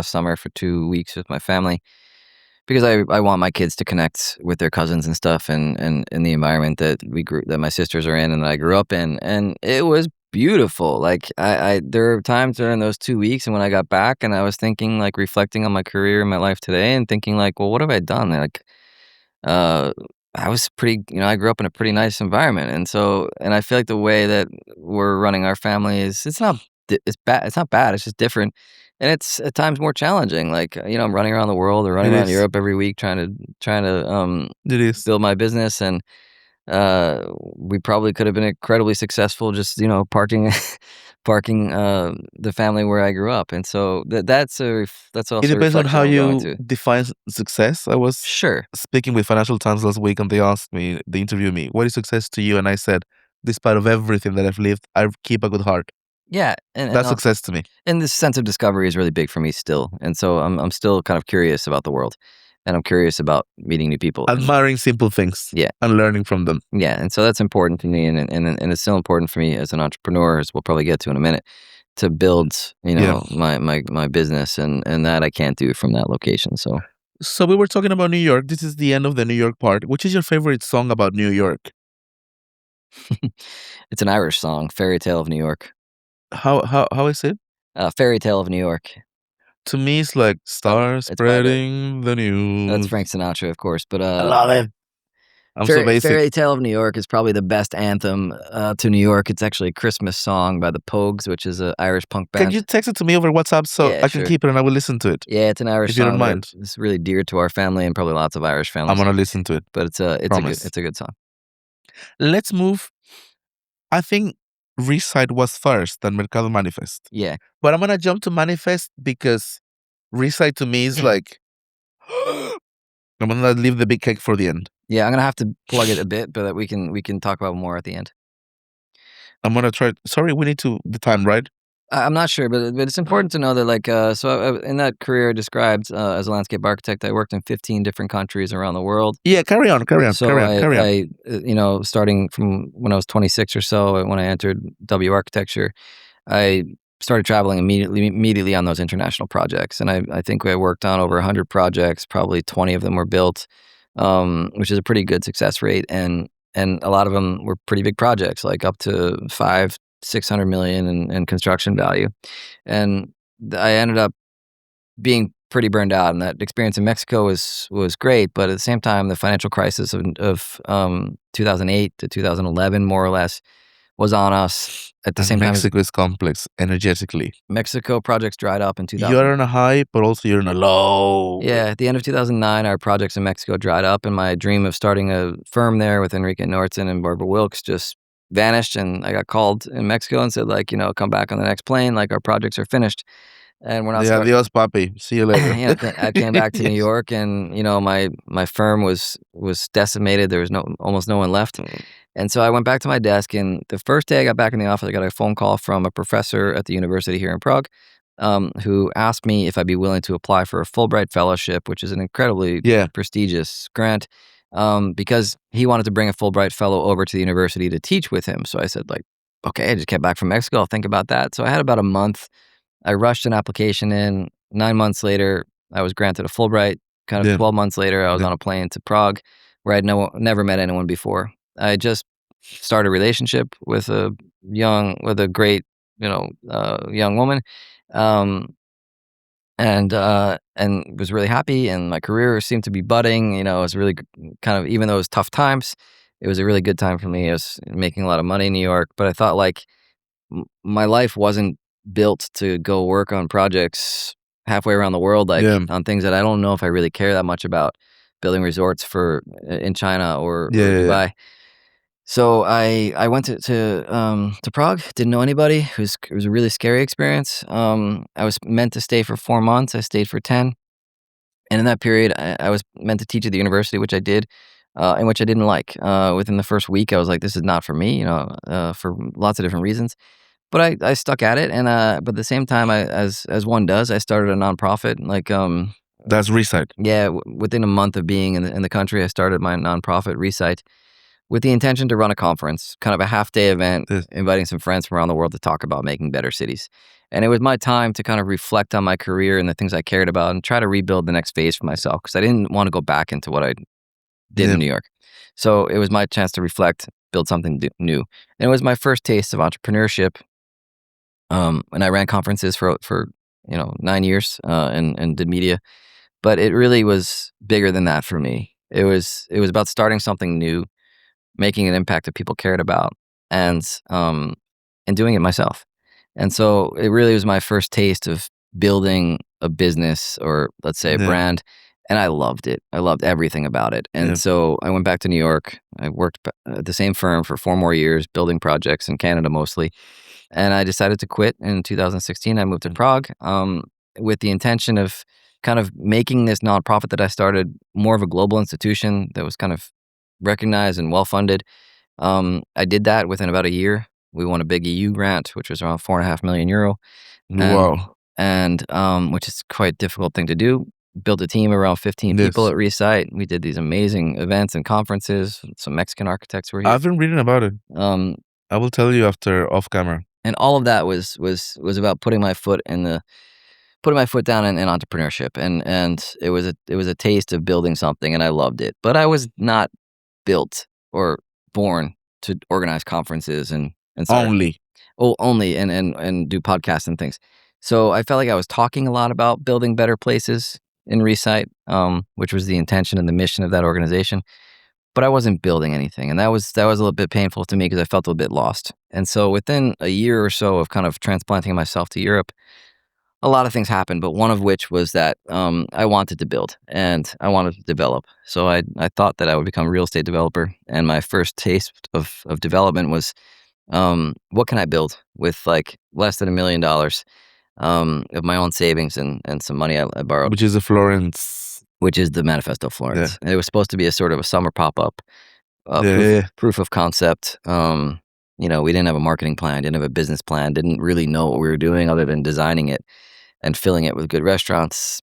summer for 2 weeks with my family because I want my kids to connect with their cousins and stuff and in the environment that my sisters are in and that I grew up in, and it was beautiful. Like, I there were times during those 2 weeks and when I got back and I was thinking, like, reflecting on my career and my life today and thinking, like, "Well, what have I done?" Like, uh, I was pretty I grew up in a pretty nice environment, and I feel like the way that we're running our family is it's not bad, it's just different, and it's at times more challenging, like, I'm running around the world or running It around is. Europe every week trying to It is. build my business, and, we probably could have been incredibly successful just, parking parking, the family where I grew up, and so that's It also a depends on reflection how I'm going you to. define success. I was Sure. speaking with Financial Times last week and they interviewed me, what is success to you? And I said, despite of everything that I've lived, I keep a good heart. Yeah, and That's also success to me. and this sense of discovery is really big for me still, and so I'm still kind of curious about the world, and I'm curious about meeting new people, and Admiring simple things yeah, and learning from them. yeah, and so that's important to me, and it's still important for me as an entrepreneur, as we'll probably get to in a minute, to build, Yeah. my business, and that I can't do from that location. So So we were talking about New York. This is the end of the New York part. Which is your favorite song about New York? it's an Irish song, "Fairy Tale of New York." How is it? "Fairy Tale of New York." To me, it's like stars It's by the spreading the That's news. Frank Sinatra, of course, but, I love it. I'm so basic. Fairy Tale of New York is probably the best anthem, to New York. It's actually a Christmas song by the Pogues, which is a Irish punk Can band. you text it to me over WhatsApp so Yeah, I can sure. keep it and I will listen to it Yeah, it's an Irish if you don't song that mind? is really dear to our family and probably lots of Irish I'm families, gonna listen to it. but Promise. it's a good song. Let's move. I think reSITE was first than Mercado Manifest, Yeah. but I'm gonna jump to Manifest because reSITE to me is like I'm gonna leave the big cake for the end. Yeah, I'm gonna have to plug it a bit, but that we can talk about more at the end. I'm gonna try. Sorry, we need to the time, right? I'm not sure, but it's important to know that, like, in that career I described, as a landscape architect, I worked in 15 different countries around the world. Yeah, carry on, carry on, So carry on, carry on. starting from when I was 26 or so, when I entered W architecture, I started traveling immediately on those international projects, and I think I worked on over 100 projects, probably 20 of them were built, which is a pretty good success rate, and a lot of them were pretty big projects, like up to 500-600 million in construction value, and I ended up being pretty burned out, and that experience in Mexico was great, but at the same time, the financial crisis of 2008 to 2011, more or less, was on us at the And same time as Mexico is complex energetically. Mexico projects dried up in You're 2000. on a high, but also you're on a low. Yeah, at the end of 2009, our projects in Mexico dried up, and my dream of starting a firm there with Enrique Norton and Barbara Wilkes just vanished, and I got called in Mexico and said, like, "Come back on the next plane, like, our projects are finished, and we're not The start." adios, papi. See you later. I came back to New Yes. York, and, my firm was decimated, there was almost no one left, and so I went back to my desk, and the first day I got back in the office, I got a phone call from a professor at the university here in Prague, who asked me if I'd be willing to apply for a Fulbright fellowship, which is an incredibly Yeah, prestigious grant, because he wanted to bring a Fulbright fellow over to the university to teach with him. So I said, like, okay, I just came back from Mexico. I'll think about that. So I had about a month. I rushed an application in. 9 months later, I was granted a Fulbright. Kind of yeah, 12 months later, I was yeah. on a plane to Prague, where never met anyone before. I just started a relationship with a great, young woman, um, and was really happy, and my career seemed to be budding. It was really kind of, even though it was tough times, it was a really good time for me. I was making a lot of money in New York, but I thought, like, my life wasn't built to go work on projects halfway around the world, like, Yeah, on things that I don't know if I really care that much about, building resorts for in China yeah, or yeah, yeah. Dubai. So I went to Prague, didn't know anybody. It was a really scary experience. I was meant to stay for 4 months. I stayed for 10, and in that period, I was meant to teach at the university, which I did, and which I didn't like. Within the first week, I was like, "This is not for me," for lots of different reasons. But I stuck at it, and but at the same time, as one does, I started a nonprofit. Like, That's reSITE. yeah, within a month of being in the country, I started my nonprofit reSITE, with the intention to run a conference, kind of a half-day event, This- inviting some friends from around the world to talk about making better cities. And it was my time to kind of reflect on my career and the things I cared about, and try to rebuild the next phase for myself, because I didn't want to go back into what I did Yeah, in New York. So it was my chance to reflect, build something new. And it was my first taste of entrepreneurship. And I ran conferences for 9 years, and did media, but it really was bigger than that for me. It was about starting something new, making an impact that people cared about, and doing it myself. And so it really was my first taste of building a business, or let's say a yeah, brand, and I loved it. I loved everything about it. And yeah. so I went back to New York. I worked at the same firm for 4 more years, building projects in Canada mostly. And I decided to quit in 2016. I moved to Prague, with the intention of kind of making this nonprofit that I started more of a global institution that was kind of recognized and well funded. I did that within about a year. We won a big EU grant, which was around 4.5 million euro, and Wow. which is quite a difficult thing to do. Built a team around 15 people Yes. at reSITE. We did these amazing events and conferences. Some Mexican architects were here. I've been reading about it. Um, I will tell you after off camera. and all of that was about putting my foot down in entrepreneurship, and it was a taste of building something, and I loved it. But I was not built or born to organize conferences and start Only. only and do podcasts and things. So I felt like I was talking a lot about building better places in reSITE, which was the intention and the mission of that organization. But I wasn't building anything, and that was a little bit painful to me, because I felt a little bit lost. And so within a year or so of kind of transplanting myself to Europe, a lot of things happened, but one of which was that, I wanted to build and I wanted to develop. So I thought that I would become a real estate developer, and my first taste of development was, what can I build with, like, less than $1 million, of my own savings and some money I borrowed, Which is a Florence. which is the Manifesto Yeah. Florence. And it was supposed to be a sort of a summer pop up, Yeah, proof yeah, of yeah. proof of concept. We didn't have a marketing plan, didn't have a business plan, didn't really know what we were doing other than designing it and filling it with good restaurants.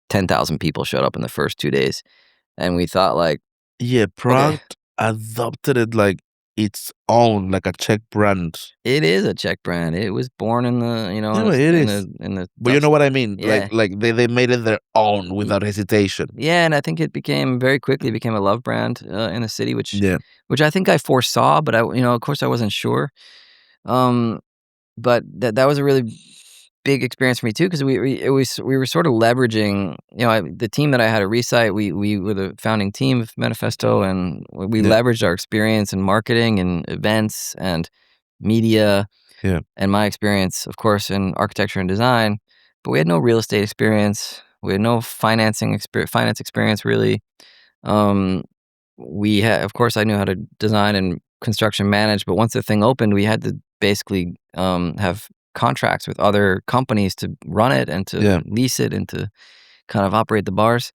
10,000 people showed up in the first 2 days, and we thought like, Yeah, "Okay, Prague adopted it like its own, like a Czech brand. it is a Czech brand." It was born in the, No, it is. in the But you dust. know what I mean? Yeah. Like they made it their own Y without hesitation. yeah, and I think it became very quickly became a love brand, in the city, Yeah, which I think I foresaw, but of course, I wasn't sure. Um, but that was a really big experience for me too, because we were sort of leveraging, the team that I had at reSITE, we were the founding team of Manifesto, and we yeah, leveraged our experience in marketing and events and media yeah, and my experience, of course, in architecture and design, but we had no real estate experience. We had no finance experience really. Um, of course, I knew how to design and construction manage, but once the thing opened, we had to basically have contracts with other companies to run it and to yeah. lease it and to kind of operate the bars.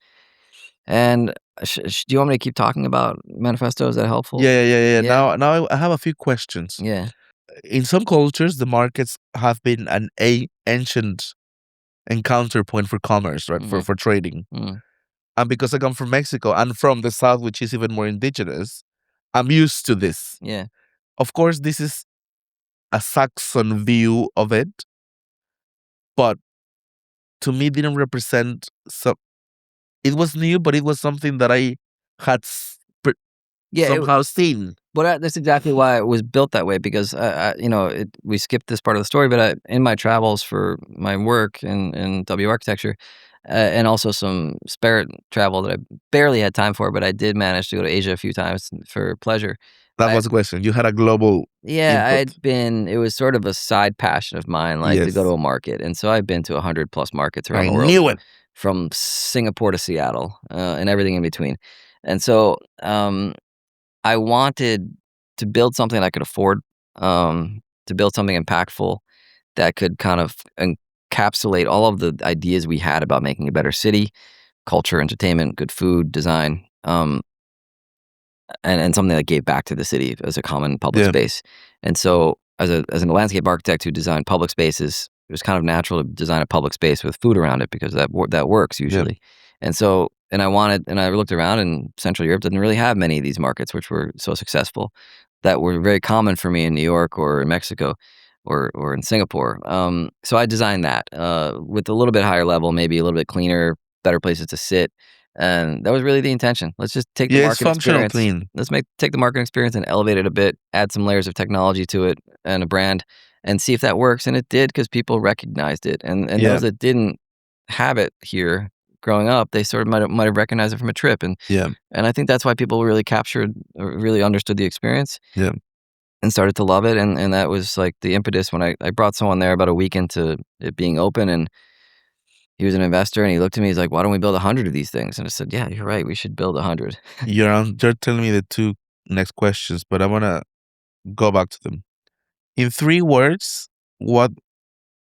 And do you want me to keep talking about Manifesto? Is that helpful? Yeah. Yeah, Now I have a few questions. yeah, In some cultures, the markets have been an ancient encounter point for commerce, right? mm, For trading. mm, And because I come from Mexico and from the South, which is even more indigenous, I'm used to this. yeah. Of course, this is a Saxon view of it, but to me, didn't represent some. It was new, but it was something that I had Yeah, somehow seen. But that's exactly why it was built that way because we skipped this part of the story. But in my travels for my work in W architecture, and also some spare travel that I barely had time for, but I did manage to go to Asia a few times for pleasure. That I was the question. You had a global Yeah, input. it was sort of a side passion of mine, like to go to Yes, a market, and so I've been to 100 plus markets around I the world, knew it. from Singapore to Seattle, and everything in between, and so I wanted to build something I could afford, to build something impactful that could kind of encapsulate all of the ideas we had about making a better city, culture, entertainment, good food, design, and something that gave back to the city as a common public Yeah, space. And so, as a landscape architect who designed public spaces, it was kind of natural to design a public space with food around it because that works yeah, usually. And I looked around, and Central Europe didn't really have many of these markets, which were so successful, that were very common for me in New York or in Mexico. Or in Singapore. So I designed that with a little bit higher level, maybe a little bit cleaner, better places to sit, and that was really the intention. Let's just take the yeah. It's market functional, experience. clean. Let's take the market experience and elevate it a bit, add some layers of technology to it and a brand, and see if that works. And it did because people recognized it, and Yeah, those that didn't have it here growing up, they sort of might have recognized it from a trip, yeah, and I think that's why people really captured or really understood the experience yeah. and started to love it. And that was like the impetus when I brought someone there about a week into it being open, and he was an investor, and he looked at me, he's like, "Why don't we build 100 of these things?" And I said, "Yeah, you're right. We should build 100." You're telling me the two next questions, but I wanna go back to them. In 3 words, what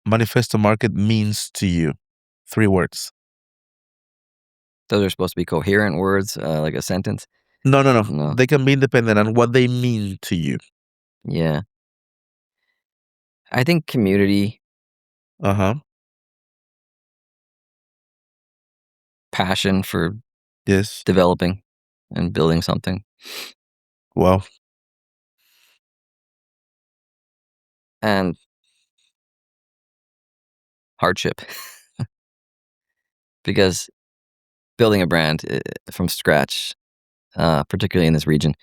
Manifesto Market means to you? 3 words. Those are supposed to be coherent words, like a sentence. No, no, no. No. They can be independent and what they mean to you. Yeah. I think community, Uh-huh. passion for Yes. developing and building something, Well, and hardship. Because building a brand from scratch, particularly in this region,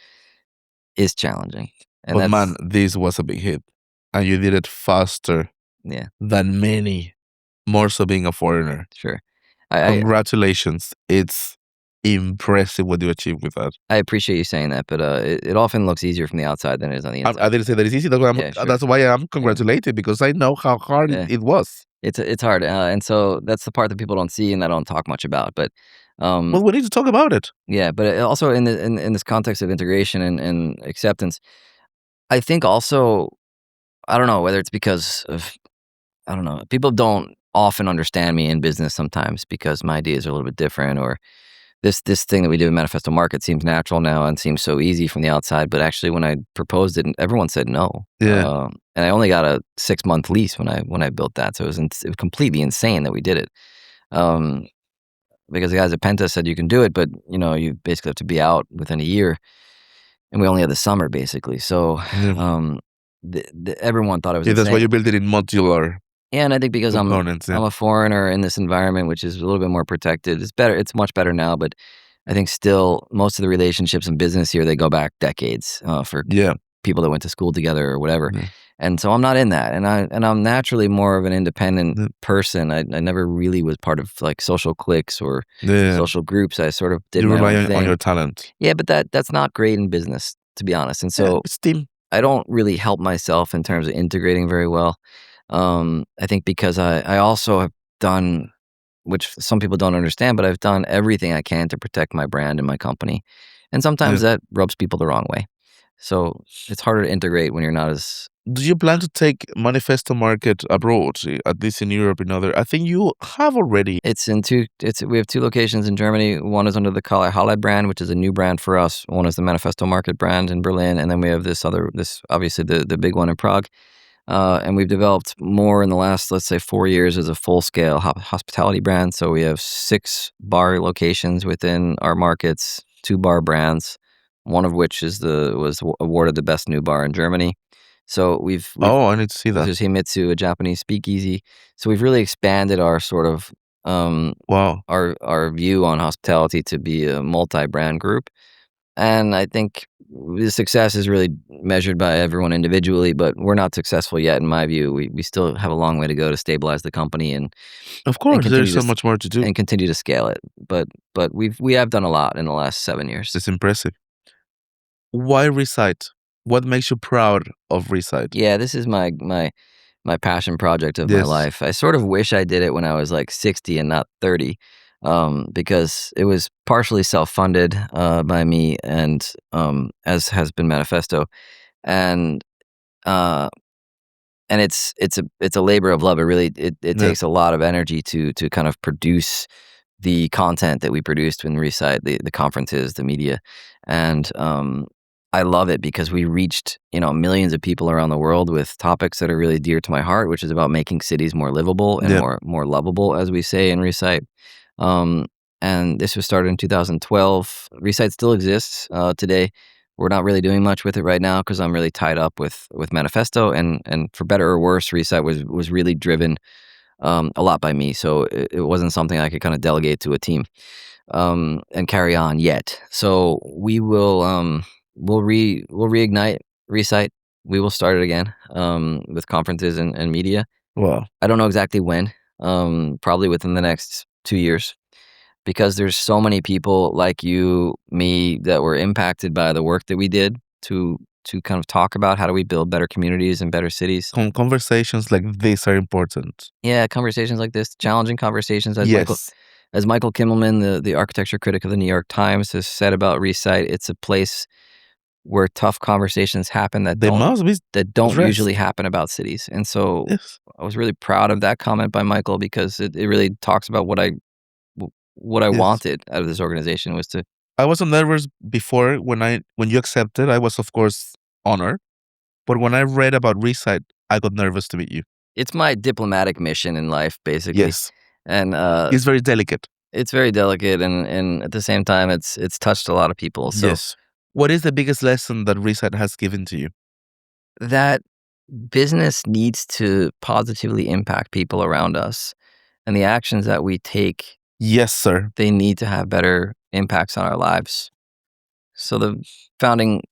is challenging. And but man, that's this was a big hit. And you did it faster Yeah, than many, more so being a foreigner. sure. I Congratulations. It's impressive what you achieved with that. I appreciate you saying that, but it often looks easier from the outside than it is on the I inside. didn't say that it's easy. Yeah, sure. That's why I'm Yeah, congratulated because I know how hard yeah. it was. It's hard, and so that's the part that people don't see and that I don't talk much about. But um, Well, we need to talk about it. yeah, but also in this context of integration and acceptance, I think also I don't know whether it's because of I don't know people don't often understand me in business sometimes because my ideas are a little bit different, this thing that we do in Manifesto Market seems natural now and seems so easy from the outside, but actually when I proposed it, everyone said no. Yeah. And I only got a 6-month lease when I built that, so it was completely insane that we did it. Um, because the guys at Penta said you can do it, but you basically have to be out within a year, and we only had the summer basically. So Yeah. everyone thought it was Yeah, that's why insane. you built it in modular Yeah, and I think because components. Yeah. I'm a foreigner in this environment, which is a little bit more protected. It's better. It's much better now, but I think still most of the relationships in business here, they go back decades for Yeah. people that went to school together or whatever. Yeah. And so I'm not in that, and I'm naturally more of an independent Yeah. person. I never really was part of like social cliques or Yeah. social groups. I sort of did You my rely own on thing. your talent. Yeah, but that's not great in business, to be honest. And Yeah, so it's team. I don't really help myself in terms of integrating very well. I think because I also have done, which some people don't understand, but I've done everything I can to protect my brand and my company. And sometimes Yeah. that rubs people the wrong way. So it's harder to integrate when you're not as. Do you plan to take Manifesto Market abroad, at least in Europe, in other? I think you have already. We have two locations in Germany. One is under the Kalle Halle brand, which is a new brand for us. One is the Manifesto Market brand in Berlin, and then we have this obviously the big one in Prague. And we've developed more in the last, let's say, 4 years as a full-scale hospitality brand. So we have 6 bar locations within our markets, 2 bar brands, one of which was awarded the best new bar in Germany. So we've Oh, I need to see this that. is Himitsu, a Japanese speakeasy. So we've really expanded our sort of Wow. our view on hospitality to be a multi-brand group. And I think the success is really measured by everyone individually, but we're not successful yet, in my view. We still have a long way to go to stabilize the company Of and course, there's continue so much more to do. to scale it. But we have done a lot in the last 7 years. It's impressive. Why reSITE? What makes you proud of reSITE? Yeah, this is my passion project of my Yes. life. I sort of wish I did it when I was like 60 and not 30, because it was partially self-funded by me and as has been Manifesto, and uh, and it's a labor of love. It Yeah. takes a lot of energy to kind of produce the content that we produced in reSITE, the conferences, the media, and I love it because we reached millions of people around the world with topics that are really dear to my heart, which is about making cities more livable and Yeah. more lovable, as we say in reSITE. Um, and this was started in 2012. reSITE still exists today. We're not really doing much with it right now because I'm really tied up with Manifesto, and for better or worse, reSITE was really driven a lot by me. So it wasn't something I could kind of delegate to a team and carry on yet. So we'll reignite reSITE. We will start it again with conferences and media. Wow. I don't know exactly when. Probably within the next 2 years, because there's so many people like you, me, that were impacted by the work that we did to kind of talk about how do we build better communities and better cities. Conversations like this are important. Yeah, conversations like this, challenging conversations, Yes. as Michael Kimmelman, the architecture critic of the New York Times, has said about reSITE. It's a place where tough conversations happen They must be that don't usually addressed. happen about cities. And so Yes. I was really proud of that comment by Michael because it really talks about what I Yes. wanted out of this organization was to. I was nervous before when you accepted. I was of course honored, but when I read about reSITE, I got nervous to meet you. It's my diplomatic mission in life, basically, Yes. and It's very delicate. it's very delicate, and at the same time, it's touched a lot of people. So Yes. What is the biggest lesson that reSITE has given to you? that business needs to positively impact people around us, and the actions that we take, Yes, sir. they need to have better impacts on our lives. So founding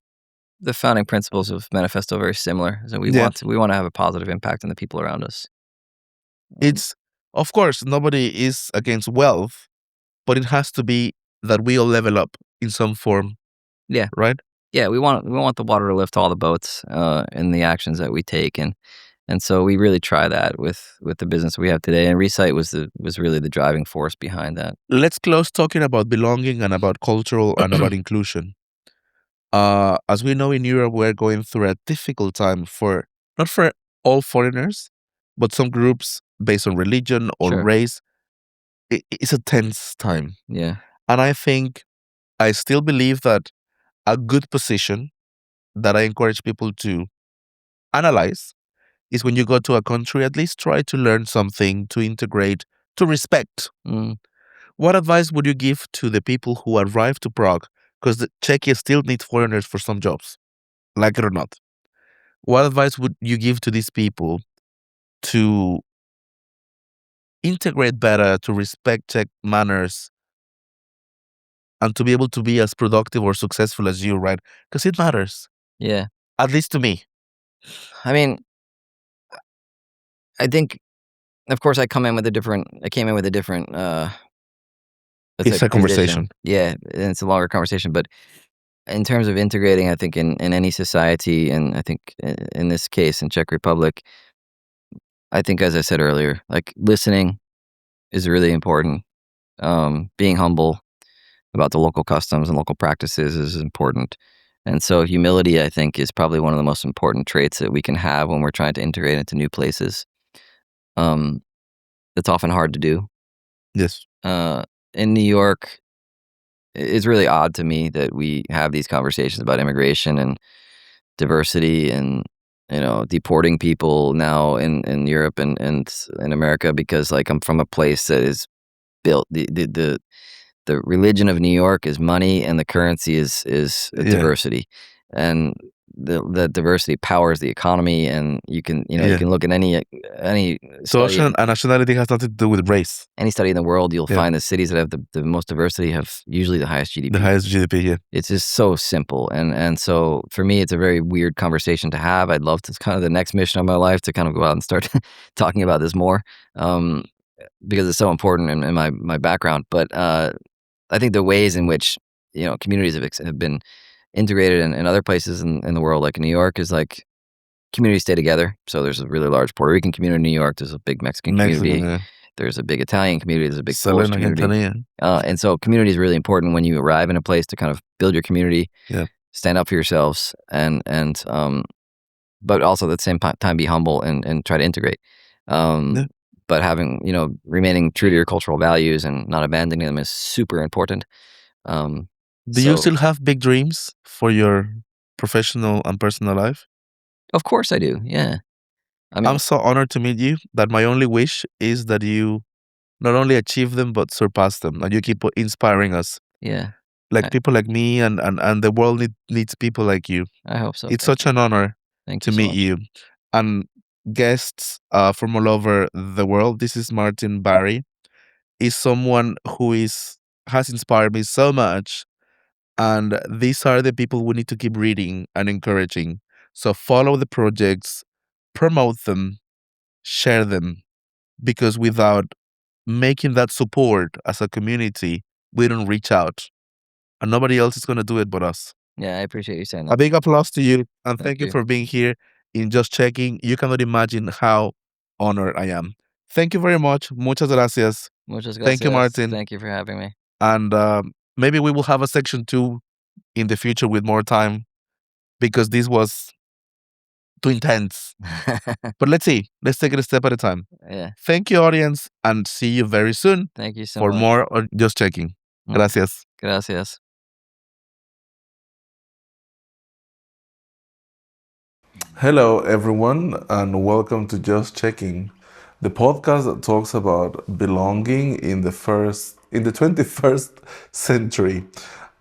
the founding principles of Manifesto are very similar. So Yeah. we want to have a positive impact on the people around us. Um, It's of course nobody is against wealth, but it has to be that we all level up in some form, yeah, right? yeah, we want the water to lift all the boats in the actions that we take, and so we really try that with the business we have today. And reSITE was really the driving force behind that. Let's close talking about belonging and about cultural and about inclusion. As we know in Europe, we're going through a difficult time for not for all foreigners, but some groups based on religion or Sure. race. It's a tense time. Yeah. And I still believe that a good position that I encourage people to analyze is when you go to a country, at least try to learn something, to integrate, to respect. Mm. What advice would you give to the people who arrive to Prague? Because Czechia still needs foreigners for some jobs, like it or not. What advice would you give to these people to integrate better, to respect Czech manners, and to be able to be as productive or successful as you, right? Because it matters, Yeah. at least to me. I mean, I think, of course, I came in with a different, let's say, It's a condition. conversation. Yeah, and it's a longer conversation. But in terms of integrating, I think in any society, and I think in this case in Czech Republic, I think, as I said earlier, like listening is really important. Being humble about the local customs and local practices is important. And so humility, I think, is probably one of the most important traits that we can have when we're trying to integrate into new places. Um, it's often hard to do. Yes. Uh, in New York, it's really odd to me that we have these conversations about immigration and diversity and, deporting people now in Europe and in America, because like I'm from a place that is built the religion of New York is money, and the currency is Yeah. diversity, and the diversity powers the economy. And you Yeah. can look at any study Social and nationality has nothing to do with race. any study in the world, you'll Yeah. find the cities that have the most diversity have usually the highest The GDP. highest GDP. Yeah. It's just so simple, and so for me, it's a very weird conversation to have. I'd love to, it's kind of the next mission of my life, to kind of go out and start talking about this more, um, because it's so important in my background. But I think the ways in which communities have been integrated in other places in the world, like in New York, is like communities stay together. So there's a really large Puerto Rican community in New York. There's a big Mexican Mexican. community. Yeah. There's a big Italian community. There's a big Polish Selena community. Quintanilla. And so community is really important when you arrive in a place, to kind of build your community, Yeah. stand up for yourselves, but also at the same time be humble and try to integrate. Yeah. But having, remaining true to your cultural values and not abandoning them is super important. Do you So still have big dreams for your professional and personal life? of course I do. Yeah. I I'm mean, so honored to meet you that my only wish is that you not only achieve them but surpass them, and you keep inspiring us. yeah, Like I, people like me, and the world needs people like you. I hope so. It's Thank such you. an honor Thank to you so meet much. you. And guests from all over the world. This is Martin Barry. Is someone who has inspired me so much. And these are the people we need to keep reading and encouraging. So follow the projects, promote them, share them, because without making that support as a community, we don't reach out. And nobody else is going to do it but us. Yeah, I appreciate you saying A that. big applause to you, and Thank thank you you. for being here in Just Checking. You cannot imagine how honored I am. Thank you very much. Muchas gracias. Muchas Thank you, gracias. Martin. Thank you for having me. And maybe we will have a section 2 in the future with more time, because this was too intense. But let's see. Let's take it a step at a time. Yeah. Thank you, audience, and see you very soon Thank you so for much. more of Just Checking. Okay. Gracias. Gracias. Hello, everyone, and welcome to Just Checking, the podcast that talks about belonging in the 21st century.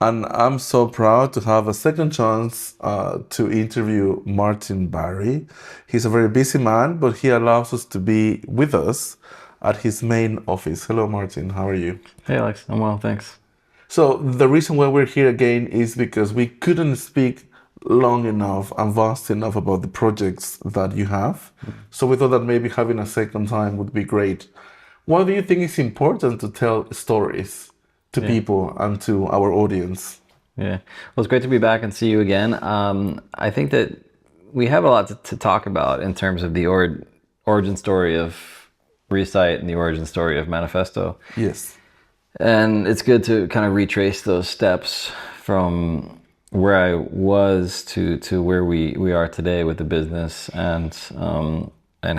And I'm so proud to have a second chance to interview Martin Barry. He's a very busy man, but he allows us to be with us at his main office. Hello, Martin. How are you? Hey Alex, I'm well, thanks. So the reason why we're here again is because we couldn't speak long enough and vast enough about the projects that you have. So we thought that maybe having a second time would be great. Why do you think it's important to tell stories to Yeah. people and to our audience? Yeah, well, it's great to be back and see you again. I think that we have a lot to talk about in terms of the origin story of reSITE and the origin story of Manifesto. Yes. And it's good to kind of retrace those steps from where I was to where we are today with the business, and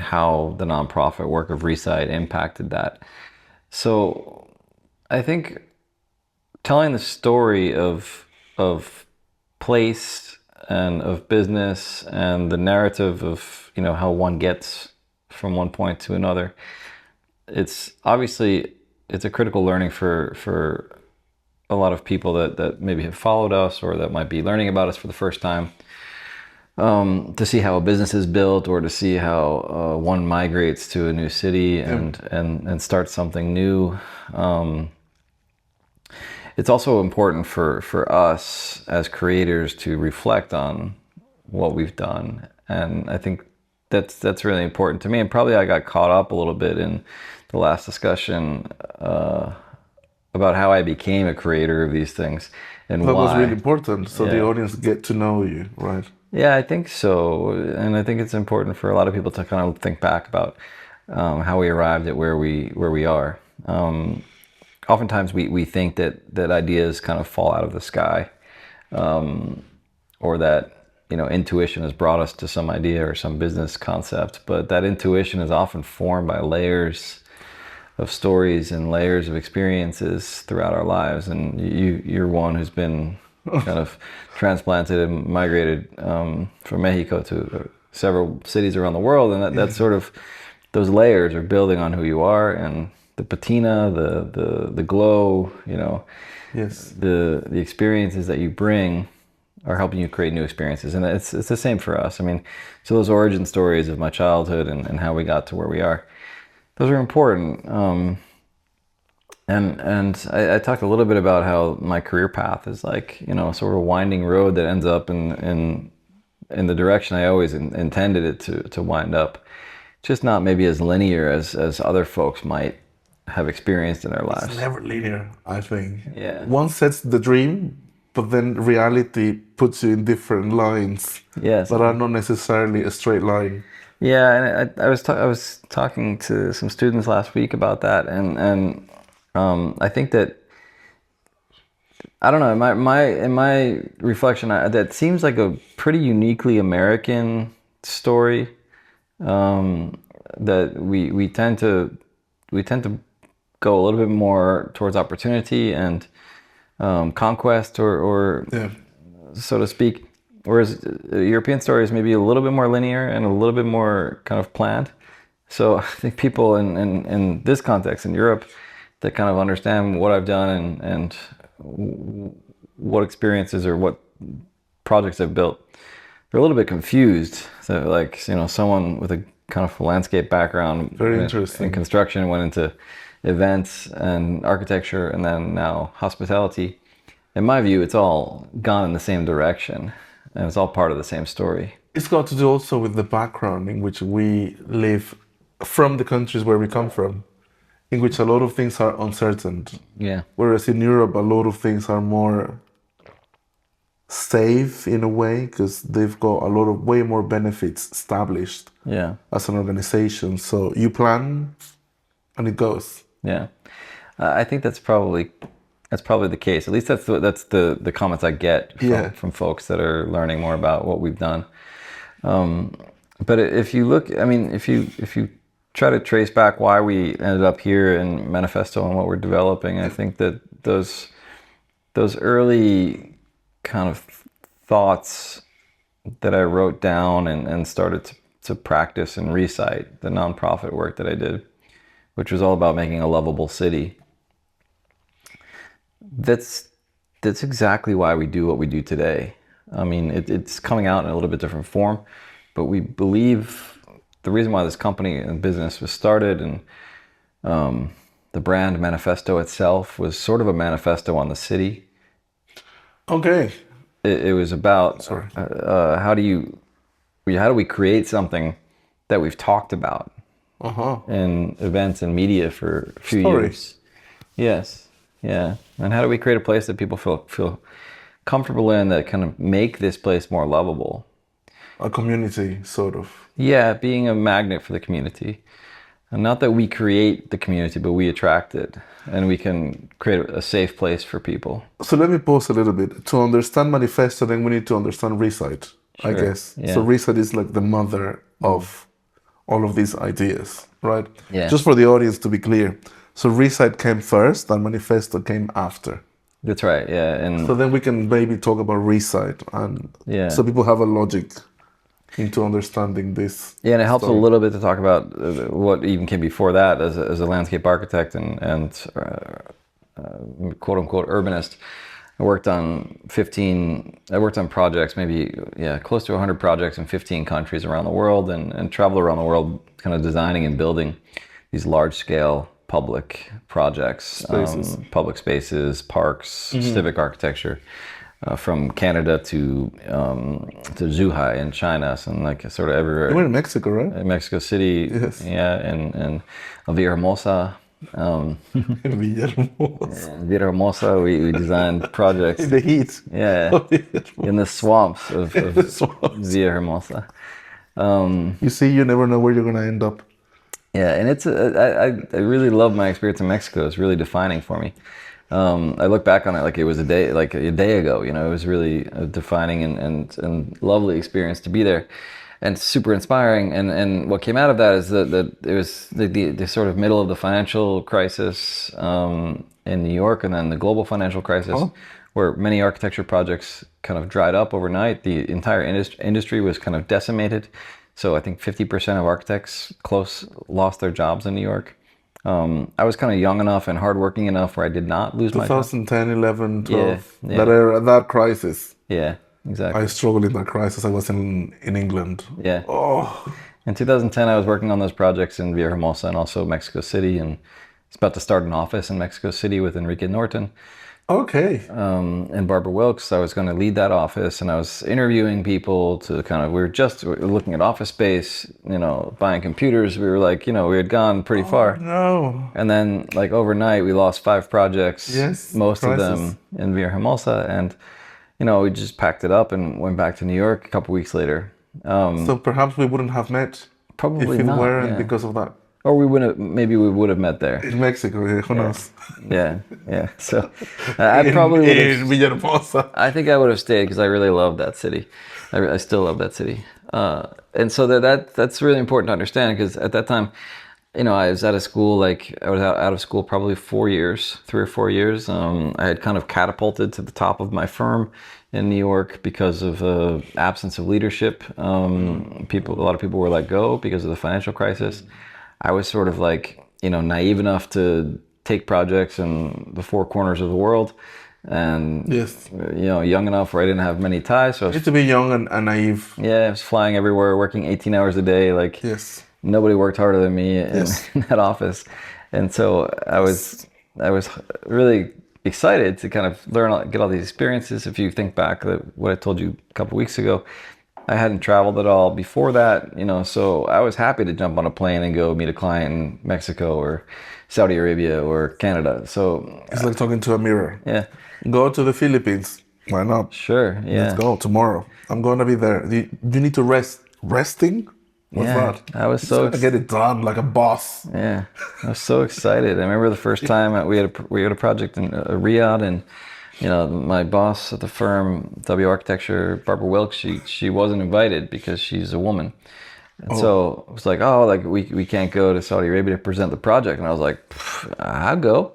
how the nonprofit work of reSITE impacted that. So I think telling the story of place and of business and the narrative of, you know, how one gets from one point to another. It's obviously, it's a critical learning for a lot of people that maybe have followed us or that might be learning about us for the first time, to see how a business is built or to see how one migrates to a new city and starts something new. It's also important for us as creators to reflect on what we've done. And I think that's really important to me. And probably I got caught up a little bit in the last discussion about how I became a creator of these things and That why. was really important, so the Yeah. audience get to know you, right? Yeah, I think so. And I think it's important for a lot of people to kind of think back about how we arrived at where we are. Oftentimes we think that ideas kind of fall out of the sky, or that, you know, intuition has brought us to some idea or some business concept, but that intuition is often formed by layers of stories and layers of experiences throughout our lives. And you're one who's been kind of transplanted and migrated from Mexico to several cities around the world, and that's sort of, those layers are building on who you are, and the patina, the glow, you know, Yes. the experiences that you bring are helping you create new experiences. And it's the same for us. I mean, so those origin stories of my childhood and how we got to where we are, those are important. And I talked a little bit about how my career path is like, you know, sort of a winding road that ends up in the direction I always intended it to wind up. Just not maybe as linear as other folks might have experienced in their lives. It's never linear, I think. Yeah. One sets the dream, but then reality puts you in different lines Yes. that are not necessarily a straight line. Yeah, and I was talking to some students last week about that, and I think that, I don't know, in my reflection, that seems like a pretty uniquely American story. That we tend to go a little bit more towards opportunity and conquest, or Yeah. so to speak. Whereas European story is maybe a little bit more linear and a little bit more kind of planned. So I think people in this context in Europe that kind of understand what I've done and what experiences or what projects I've built, they're a little bit confused. So like, you know, someone with a kind of landscape background, Very interesting, in construction, went into events and architecture and then now hospitality. In my view, it's all gone in the same direction and it's all part of the same story. It's got to do also with the background in which we live from the countries where we come from, in which a lot of things are uncertain. Yeah. Whereas in Europe, a lot of things are more safe in a way because they've got a lot of way more benefits established as an organization. So you plan and it goes. Yeah. I think that's probably the case. At least that's the comments I get from folks that are learning more about what we've done. But if you look, I mean, if you try to trace back why we ended up here in Manifesto and what we're developing, I think that those early kind of thoughts that I wrote down and started to practice in reSITE, the nonprofit work that I did, which was all about making a lovable city. That's exactly why we do what we do today. I mean, it's coming out in a little bit different form, but we believe the reason why this company and business was started, and the brand Manifesto itself was sort of a manifesto on the city. Okay. It was about how do we create something that we've talked about in events and media for a few years. Yes, yeah. And how do we create a place that people feel comfortable in, that kind of make this place more lovable? A community, sort of. Yeah, being a magnet for the community. And not that we create the community, but we attract it. And we can create a safe place for people. So let me pause a little bit. To understand Manifesto, then we need to understand reSITE, I guess. Yeah. So reSITE is like the mother of all of these ideas, right? Yeah. Just for the audience to be clear. So reSITE came first and Manifesto came after. That's right. Yeah, So and then we can maybe talk about reSITE, and yeah, so people have a logic into understanding this yeah, and it helps a story. little bit to talk about what even came before that as a landscape architect and quote unquote urbanist. I worked on projects, maybe, yeah, close to 100 projects in 15 countries around the world, and traveled around the world kind of designing and building these large scale public projects, Spaces. public spaces, parks, civic architecture, from Canada to Zhuhai in China, and like sort of You everywhere. were in Mexico, right? In Mexico City, Yes. yeah, and Villahermosa. In Villahermosa. Villahermosa, we designed projects. In the heat. Yeah, of Villahermosa. in the swamps of The swamps. Villahermosa. You see, you never know where you're gonna end up. Yeah, and I really love my experience in Mexico. It's really defining for me. I look back on it like it was a day ago. You know, it was really a defining and lovely experience to be there, and super inspiring. And what came out of that is that it was the sort of middle of the financial crisis in New York, and then the global financial crisis, where many architecture projects kind of dried up overnight. The entire industry was kind of decimated. So I think 50% of architects lost their jobs in New York. I was kind of young enough and hardworking enough where I did not lose my job. 2010, 11, 12. Yeah, That era, that crisis. Yeah, exactly. I struggled in that crisis. I was in England. Yeah. Oh, In 2010, I was working on those projects in Villahermosa and also Mexico City, and it's about to start an office in Mexico City with Enrique Norton okay. and Barbara Wilkes. I was going to lead that office, and I was interviewing people to we were looking at office space, buying computers. We were like, we had gone pretty far. No. And then, like, overnight, we lost 5 projects. Yes, most crisis. of them in Villahermosa, and we just packed it up and went back to New York a couple weeks later. So perhaps we wouldn't have met Probably if it not. weren't Yeah. because of that. Or maybe we would have met there. In Mexico, yeah, who knows? Yeah. So I probably would have. In Villahermosa. I think I would have stayed because I really love that city. I still love that city. And so that's really important to understand, because at that time, I was out of school. Like, I was out of school probably 3 or 4 years. I had kind of catapulted to the top of my firm in New York because of absence of leadership. A lot of people were let go because of the financial crisis. I was sort of like, naive enough to take projects in the 4 corners of the world, and Yes. Young enough where I didn't have many ties. So I was, It's to be young and naive. yeah, I was flying everywhere, working 18 hours a day. Like, Yes. nobody worked harder than me in, Yes. in that office, and so I was really excited to kind of get all these experiences. If you think back to what I told you a couple weeks ago, I hadn't traveled at all before that, so I was happy to jump on a plane and go meet a client in Mexico or Saudi Arabia or Canada. So It's like talking to a mirror. yeah, Go to the Philippines. Why not? sure, yeah. Let's go tomorrow. I'm going to be there. You need to rest. Resting? What's Yeah, that? I was so to get it done like a boss. Yeah, I was so excited. I remember the first time we had a project in Riyadh, and my boss at the firm, W Architecture, Barbara Wilkes, she wasn't invited because she's a woman, and so it was like, we can't go to Saudi Arabia to present the project, and I was like, I'll go.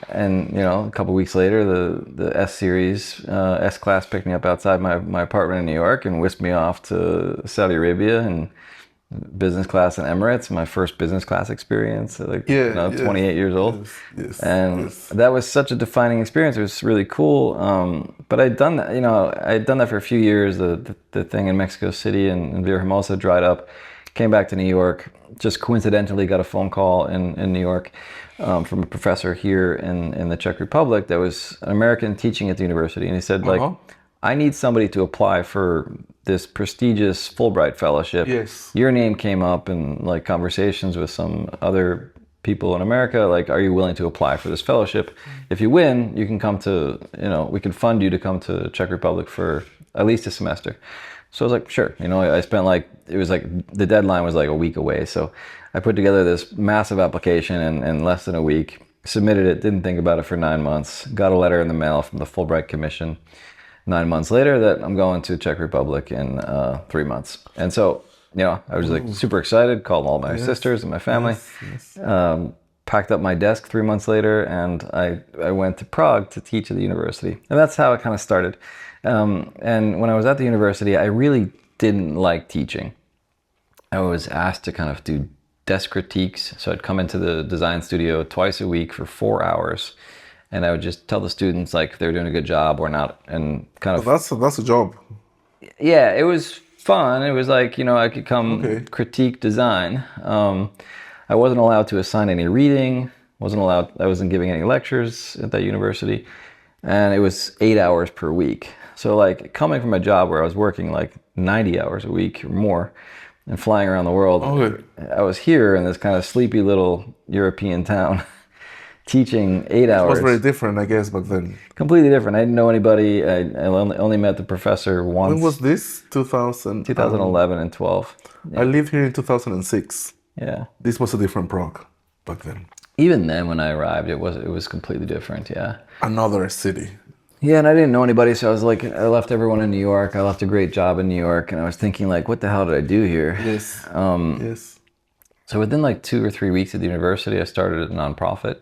And a couple weeks later, the S class picked me up outside my apartment in New York and whisked me off to Saudi Arabia and business class in Emirates, my first business class experience, 28 years old. Yes. And that was such a defining experience. It was really cool. But I'd done that, I'd done that for a few years. The thing in Mexico City and Villahermosa dried up. Came back to New York, just coincidentally got a phone call in New York from a professor here in the Czech Republic that was an American teaching at the university. And he said, I need somebody to apply for this prestigious Fulbright fellowship. Yes. Your name came up in like conversations with some other people in America. Like, are you willing to apply for this fellowship? If you win, you can come to, we can fund you to come to Czech Republic for at least a semester. So I was like, sure. I spent the deadline was like a week away. So I put together this massive application in less than a week, submitted it, didn't think about it for 9 months, got a letter in the mail from the Fulbright Commission 9 months later that I'm going to Czech Republic in 3 months. And so, I was like super excited, called all my sisters and my family, packed up my desk 3 months later, and I went to Prague to teach at the university. And that's how it kind of started. And when I was at the university, I really didn't like teaching. I was asked to kind of do desk critiques. So I'd come into the design studio twice a week for 4 hours, and I would just tell the students like if they were doing a good job or not, and kind of. That's a job. Yeah, it was fun. It was like, I could come critique design. I wasn't allowed to assign any reading. I wasn't giving any lectures at that university, and it was 8 hours per week. So like coming from a job where I was working like 90 hours a week or more and flying around the world, I was here in this kind of sleepy little European town teaching 8 hours. It was very different, I guess, back then. Completely different. I didn't know anybody. I only met the professor once. When was this? 2011 and 12. I lived here in 2006. Yeah. This was a different Prague back then. Even then, when I arrived, it was completely different. Yeah. Another city. Yeah, and I didn't know anybody, so I was like, I left everyone in New York. I left a great job in New York, and I was thinking like, what the hell did I do here? Yes. Yes. So within like 2 or 3 weeks at the university, I started a nonprofit.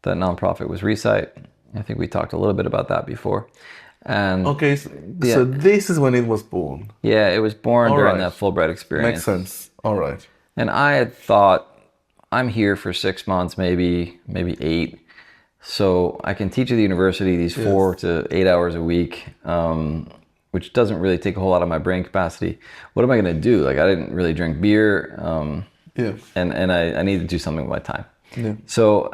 That nonprofit was reSITE. I think we talked a little bit about that before. And okay, so this is when it was born. Yeah, it was born during that Fulbright experience. Makes sense. All right. And I had thought, I'm here for 6 months, maybe 8. So I can teach at the university these 4 to 8 hours a week, which doesn't really take a whole lot of my brain capacity. What am I going to do? Like, I didn't really drink beer, and I needed to do something with my time. Yeah. So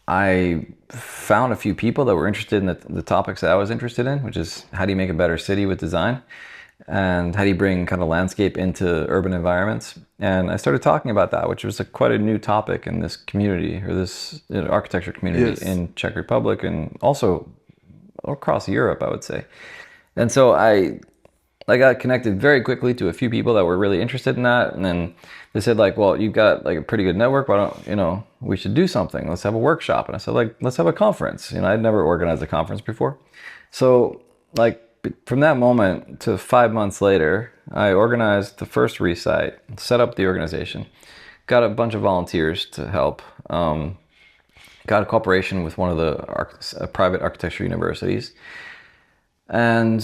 I found a few people that were interested in the topics that I was interested in, which is how do you make a better city with design? And how do you bring kind of landscape into urban environments? And I started talking about that, which was quite a new topic in this community, or this architecture community in Czech Republic, and also across Europe, I would say. And so I got connected very quickly to a few people that were really interested in that. And then they said like, well, you've got like a pretty good network. Why don't, we should do something. Let's have a workshop. And I said like, let's have a conference. I'd never organized a conference before. So like, from that moment to 5 months later, I organized the first reSITE, set up the organization, got a bunch of volunteers to help, got a cooperation with one of the private architecture universities, and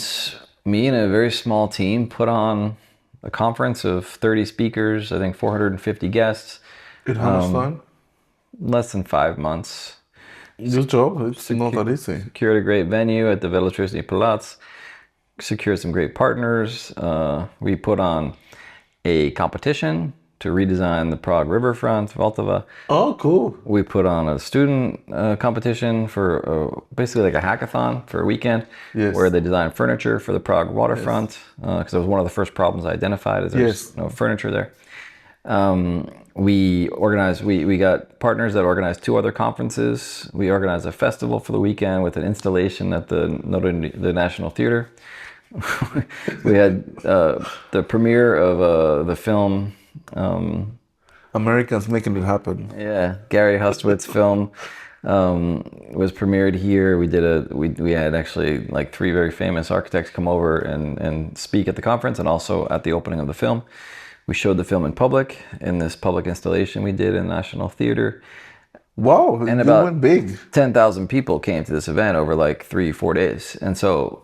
me and a very small team put on a conference of 30 speakers, I think 450 guests. In how much time? Less than 5 months. Good job. It's not that easy. Secured a great venue at the Veletržní Palác. Secured some great partners. We put on a competition to redesign the Prague riverfront, Vltava. Oh, cool. We put on a student competition for basically like a hackathon for a weekend, where they designed furniture for the Prague waterfront, because that was one of the first problems I identified, is there's no furniture there. We got partners that organized 2 other conferences. We organized a festival for the weekend with an installation at the National Theater. We had the premiere of the film. Americans making it happen. Yeah, Gary Hustwit's film was premiered here. We had actually like 3 very famous architects come over and speak at the conference, and also at the opening of the film. We showed the film in public, in this public installation we did in the National Theater. Wow, and you went big. 10,000 people came to this event over like 3-4 days. And so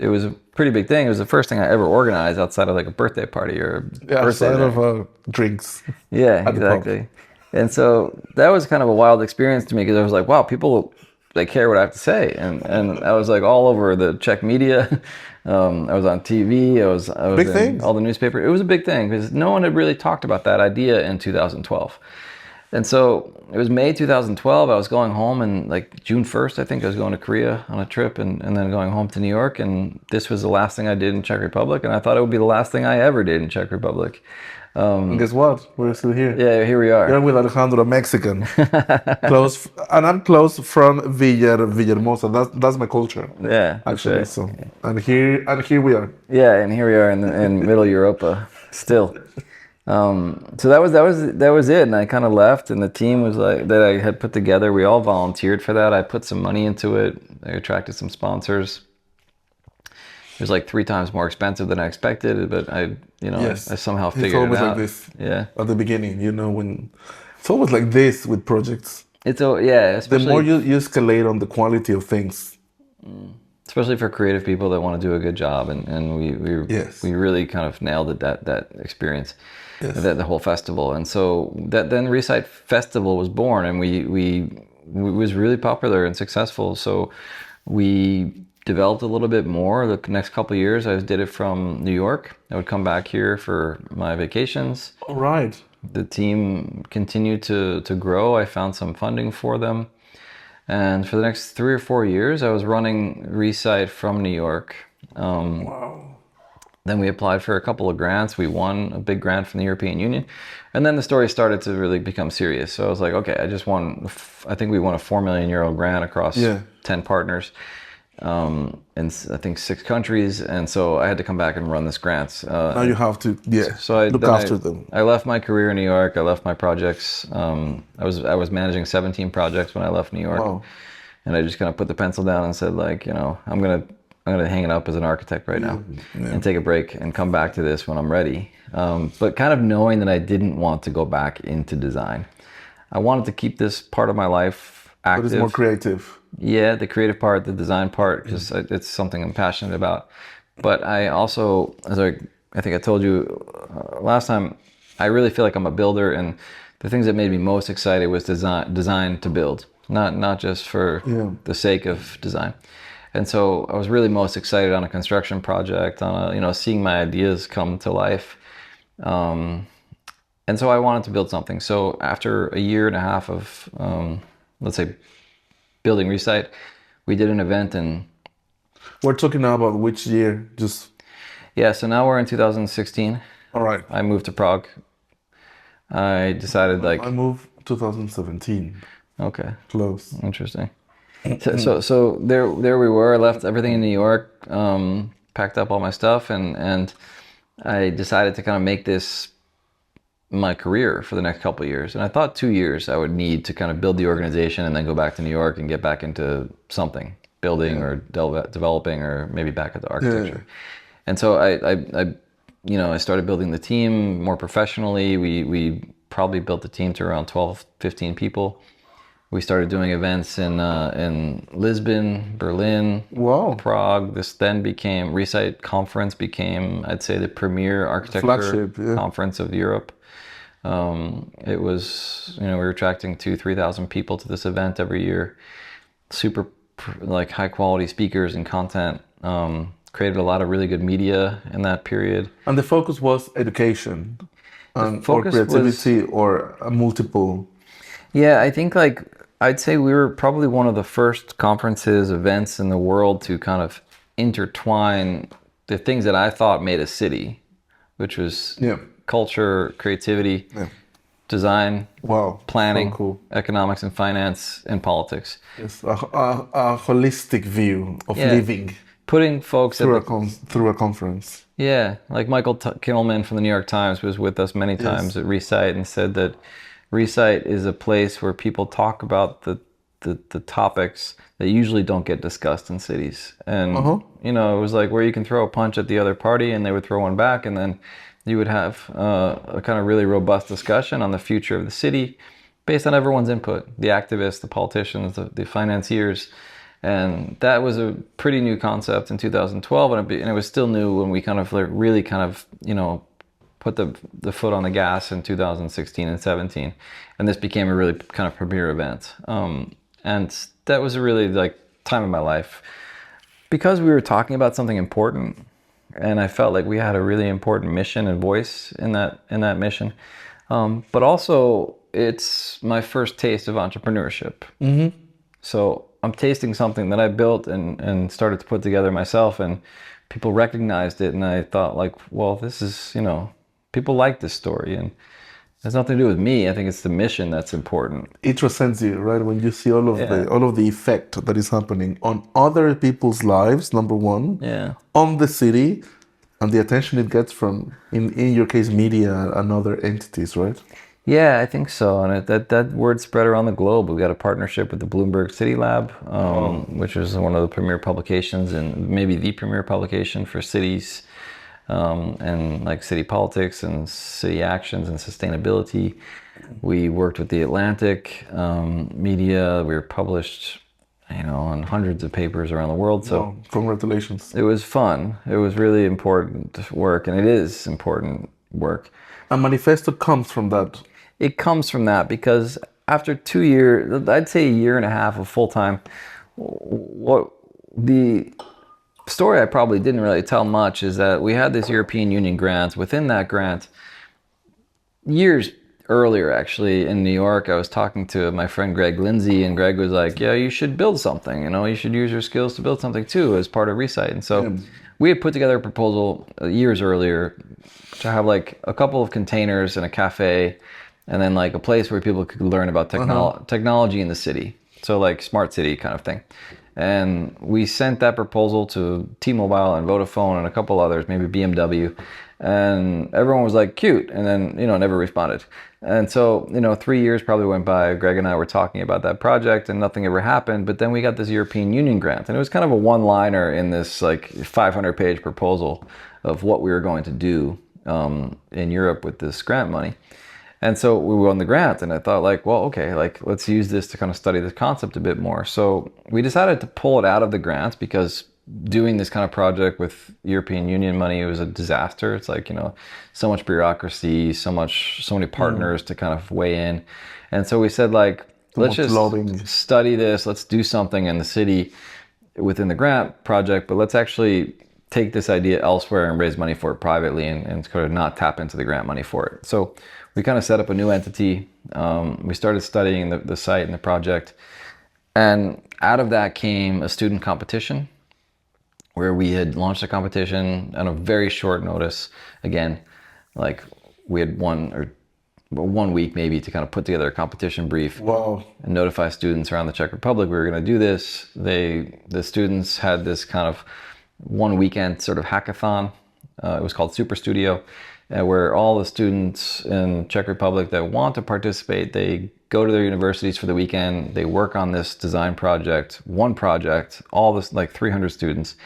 it was a pretty big thing. It was the first thing I ever organized outside of like a birthday party or a birthday outside of drinks. Yeah, exactly. And so that was kind of a wild experience to me, because I was like, wow, people, they care what I have to say. And I was like all over the Czech media. I was on TV. I was in all the newspapers. It was a big thing because no one had really talked about that idea in 2012. And so it was May 2012. I was going home, and like June 1st, I think I was going to Korea on a trip, and then going home to New York. And this was the last thing I did in Czech Republic. And I thought it would be the last thing I ever did in Czech Republic. And guess what? We're still here. Yeah, here we are. You're with Alejandro, Mexican. Close, and I'm close from Villahermosa. That's my culture. Yeah, actually. Right. So, and here we are. Yeah, and here we are in Middle Europa still. So that was it, and I kind of left, and the team was like that I had put together. We all volunteered for that. I put some money into it. I attracted some sponsors. It was like 3 times more expensive than I expected, but I somehow figured it out. It's always like this. Yeah. At the beginning, when It's always like this with projects. Yeah, The especially more you escalate on the quality of things. especially for creative people that want to do a good job, and Yes. we really kind of nailed it, that experience, Yes. the whole festival. And so that then reSITE Festival was born, and we was really popular and successful. So we developed a little bit more. The next couple of years I did it from New York. I would come back here for my vacations. All right. The team continued to grow. I found some funding for them. And for the next 3 or 4 years, I was running reSITE from New York. Wow. Then we applied for a couple of grants. We won a big grant from the European Union. And then the story started to really become serious. So I was like, okay, I think we won a €4 million grant across 10 partners in I think 6 countries. And so I had to come back and run this grant. Now you have to look after them. I left my career in New York. I left my projects. I was managing 17 projects when I left New York. Wow. And I just kind of put the pencil down and said, like, I'm gonna hang it up as an architect right now and take a break and come back to this when I'm ready. But kind of knowing that I didn't want to go back into design. I wanted to keep this part of my life active. But it's more creative. Yeah, the creative part, the design part, because it's something I'm passionate about. But I also, as I think I told you last time, I really feel like I'm a builder, and the things that made me most excited was design to build, not just for the sake of design. And so I was really most excited on a construction project, on seeing my ideas come to life. And so I wanted to build something. So after a year and a half of, let's say, building reSITE, we did an event, and we're talking now about which year? So now we're in 2016. All right. I moved to Prague. I decided I moved 2017. Okay. Close. Interesting. So there we were. I left everything in New York, packed up all my stuff, and I decided to kind of make this my career for the next couple of years. And I thought 2 years I would need to kind of build the organization and then go back to New York and get back into something, building or developing, or maybe back into architecture. And so I started building the team more professionally. We probably built the team to around 12, 15 people. We started doing events in Lisbon, Berlin, Prague. This then became, reSITE conference became, I'd say, the premier architecture conference of Europe. It was, we were attracting 2,000-3,000 people to this event every year. Super like high quality speakers and content. Created a lot of really good media in that period. And the focus was education or creativity or multiple. Yeah, I think I'd say we were probably one of the first conferences, events in the world to kind of intertwine the things that I thought made a city, which was culture, creativity, design, planning, so cool. Economics and finance, and politics. Yes, a holistic view of living. Putting folks through a conference. Yeah, like Michael Kimmelman from the New York Times was with us many times at reSITE and said that reSITE is a place where people talk about the topics that usually don't get discussed in cities. And, it was like where you can throw a punch at the other party and they would throw one back, and then you would have a kind of really robust discussion on the future of the city based on everyone's input, the activists, the politicians, the financiers. And that was a pretty new concept in 2012, and it was still new when we kind of really kind of, put the foot on the gas in 2016 and 17. And this became a really kind of premier event. And that was a really time in my life. Because we were talking about something important, and I felt like we had a really important mission and voice in that mission. But also, it's my first taste of entrepreneurship. Mm-hmm. So I'm tasting something that I built and started to put together myself, and people recognized it, and I thought well, this is, people like this story, and it has nothing to do with me. I think it's the mission that's important. It transcends you, right? When you see all of the effect that is happening on other people's lives, number one, on the city, and the attention it gets from, in your case, media and other entities, right? Yeah, I think so. And that word spread around the globe. We've got a partnership with the Bloomberg City Lab, which is one of the premier publications, and maybe the premier publication for cities, and city politics and city actions and sustainability. We worked with the Atlantic media. We were published, in hundreds of papers around the world. So Wow, congratulations. it was fun. It was really important work, and it is important work. A manifesto comes from that. It comes from that because after 2 years, I'd say a year and a half of full time, what the story I probably didn't really tell much is that we had this European Union grant. Within that grant, years earlier, actually, in New York, I was talking to my friend Greg Lindsay, and Greg was like, yeah, you should build something. You should use your skills to build something too as part of reSITE. And so we had put together a proposal years earlier to have like a couple of containers and a cafe, and then like a place where people could learn about technology in the city. So like smart city kind of thing. And we sent that proposal to T-Mobile and Vodafone and a couple others, maybe BMW. And everyone was like, cute. And then, never responded. And so, 3 years probably went by. Greg and I were talking about that project and nothing ever happened. But then we got this European Union grant. And it was kind of a one-liner in this like 500-page proposal of what we were going to do in Europe with this grant money. And so we won the grant, and I thought like, well, okay, like let's use this to kind of study this concept a bit more. So we decided to pull it out of the grant because doing this kind of project with European Union money, it was a disaster. It's like, so much bureaucracy, so many partners to kind of weigh in. And so we said like, let's just study this. Let's do something in the city within the grant project, but let's actually take this idea elsewhere and raise money for it privately and sort of not tap into the grant money for it. So we kind of set up a new entity. We started studying the site and the project. And out of that came a student competition where we had launched a competition on a very short notice. Again, like we had 1 week maybe to kind of put together a competition brief. Wow. And notify students around the Czech Republic we were going to do this. The students had this kind of 1 weekend sort of hackathon. It was called Super Studio, where all the students in Czech Republic that want to participate, they go to their universities for the weekend, they work on this design project, one project, all this like 300 students,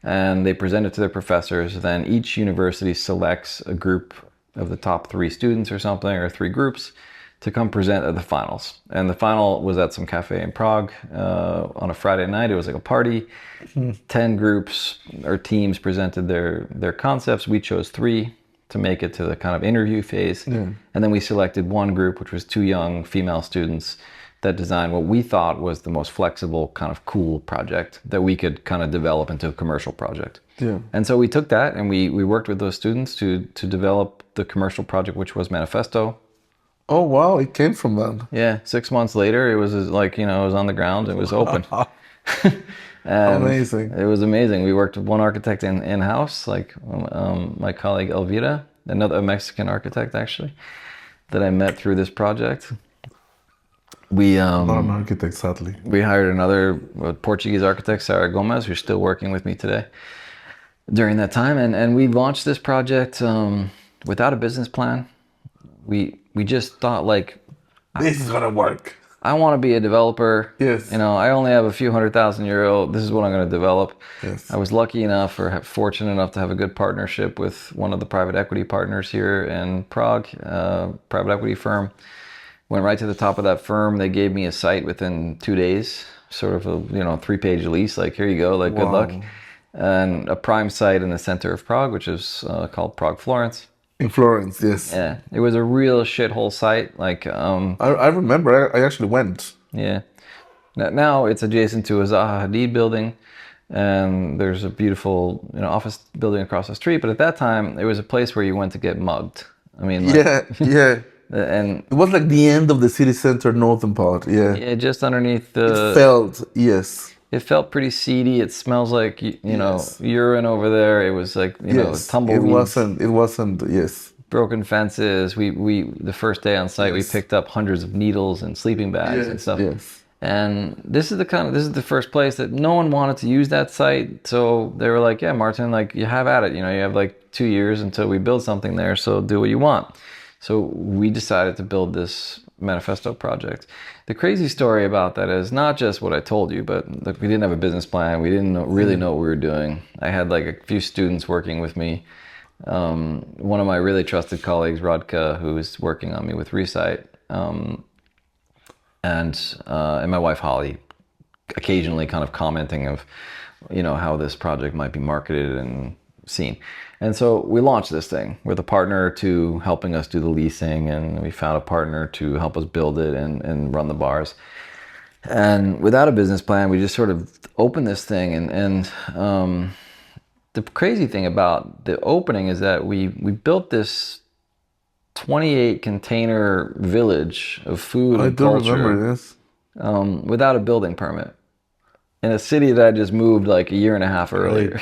and they present it to their professors. Then each university selects a group of the top 3 students or something, or 3 groups, to come present at the finals. And the final was at some cafe in Prague on a Friday night. It was like a party. 10 groups or teams presented their concepts. We chose 3 to make it to the kind of interview phase. And then we selected 1 group, which was 2 young female students that designed what we thought was the most flexible, kind of cool project that we could kind of develop into a commercial project. And so we took that and we worked with those students to develop the commercial project, which was Manifesto. Oh, wow. It came from that. Yeah. 6 months later, it was like, it was on the ground. It was open. Amazing. It was amazing. We worked with 1 architect in-house, like my colleague Elvira, a Mexican architect actually, that I met through this project. Not an architect, sadly. We hired another Portuguese architect, Sarah Gomez, who's still working with me today during that time. And we launched this project without a business plan. We just thought like, this is gonna work. I want to be a developer. Yes. I only have a few €100,000. This is what I'm going to develop. Yes. I was lucky enough or fortunate enough to have a good partnership with one of the private equity partners here in Prague, private equity firm. Went right to the top of that firm. They gave me a site within 2 days, sort of a 3-page lease. Like, here you go. Like, good luck. And a prime site in the center of Prague, which is called Prague Florence. In Florence, yes. Yeah, it was a real shithole site. Like, I remember. I actually went. Yeah. Now it's adjacent to a Zaha Hadid building, and there's a beautiful office building across the street. But at that time, it was a place where you went to get mugged. I mean, like, yeah. And it was like the end of the city center northern part. Yeah, just underneath the. It felt, yes. It felt pretty seedy. It smells like urine over there. It was like tumbleweeds. It wasn't. Yes. Broken fences. We the first day on site, we picked up hundreds of needles and sleeping bags and stuff. Yes. And this is the first place that no one wanted to use that site. So they were like, yeah, Martin, like you have at it. You have like 2 years until we build something there. So do what you want. So we decided to build this Manifesto project. The crazy story about that is not just what I told you, but look, we didn't have a business plan. We didn't really know what we were doing. I had like a few students working with me. One of my really trusted colleagues, Radka, who was working on me with reSITE, and my wife Holly occasionally kind of commenting of, how this project might be marketed and seen. And so we launched this thing with a partner to helping us do the leasing, and we found a partner to help us build it and run the bars. And without a business plan, we just sort of opened this thing. And the crazy thing about the opening is that we built this 28 container village of food and culture. I do remember this. Without a building permit in a city that I just moved like a year and a half earlier.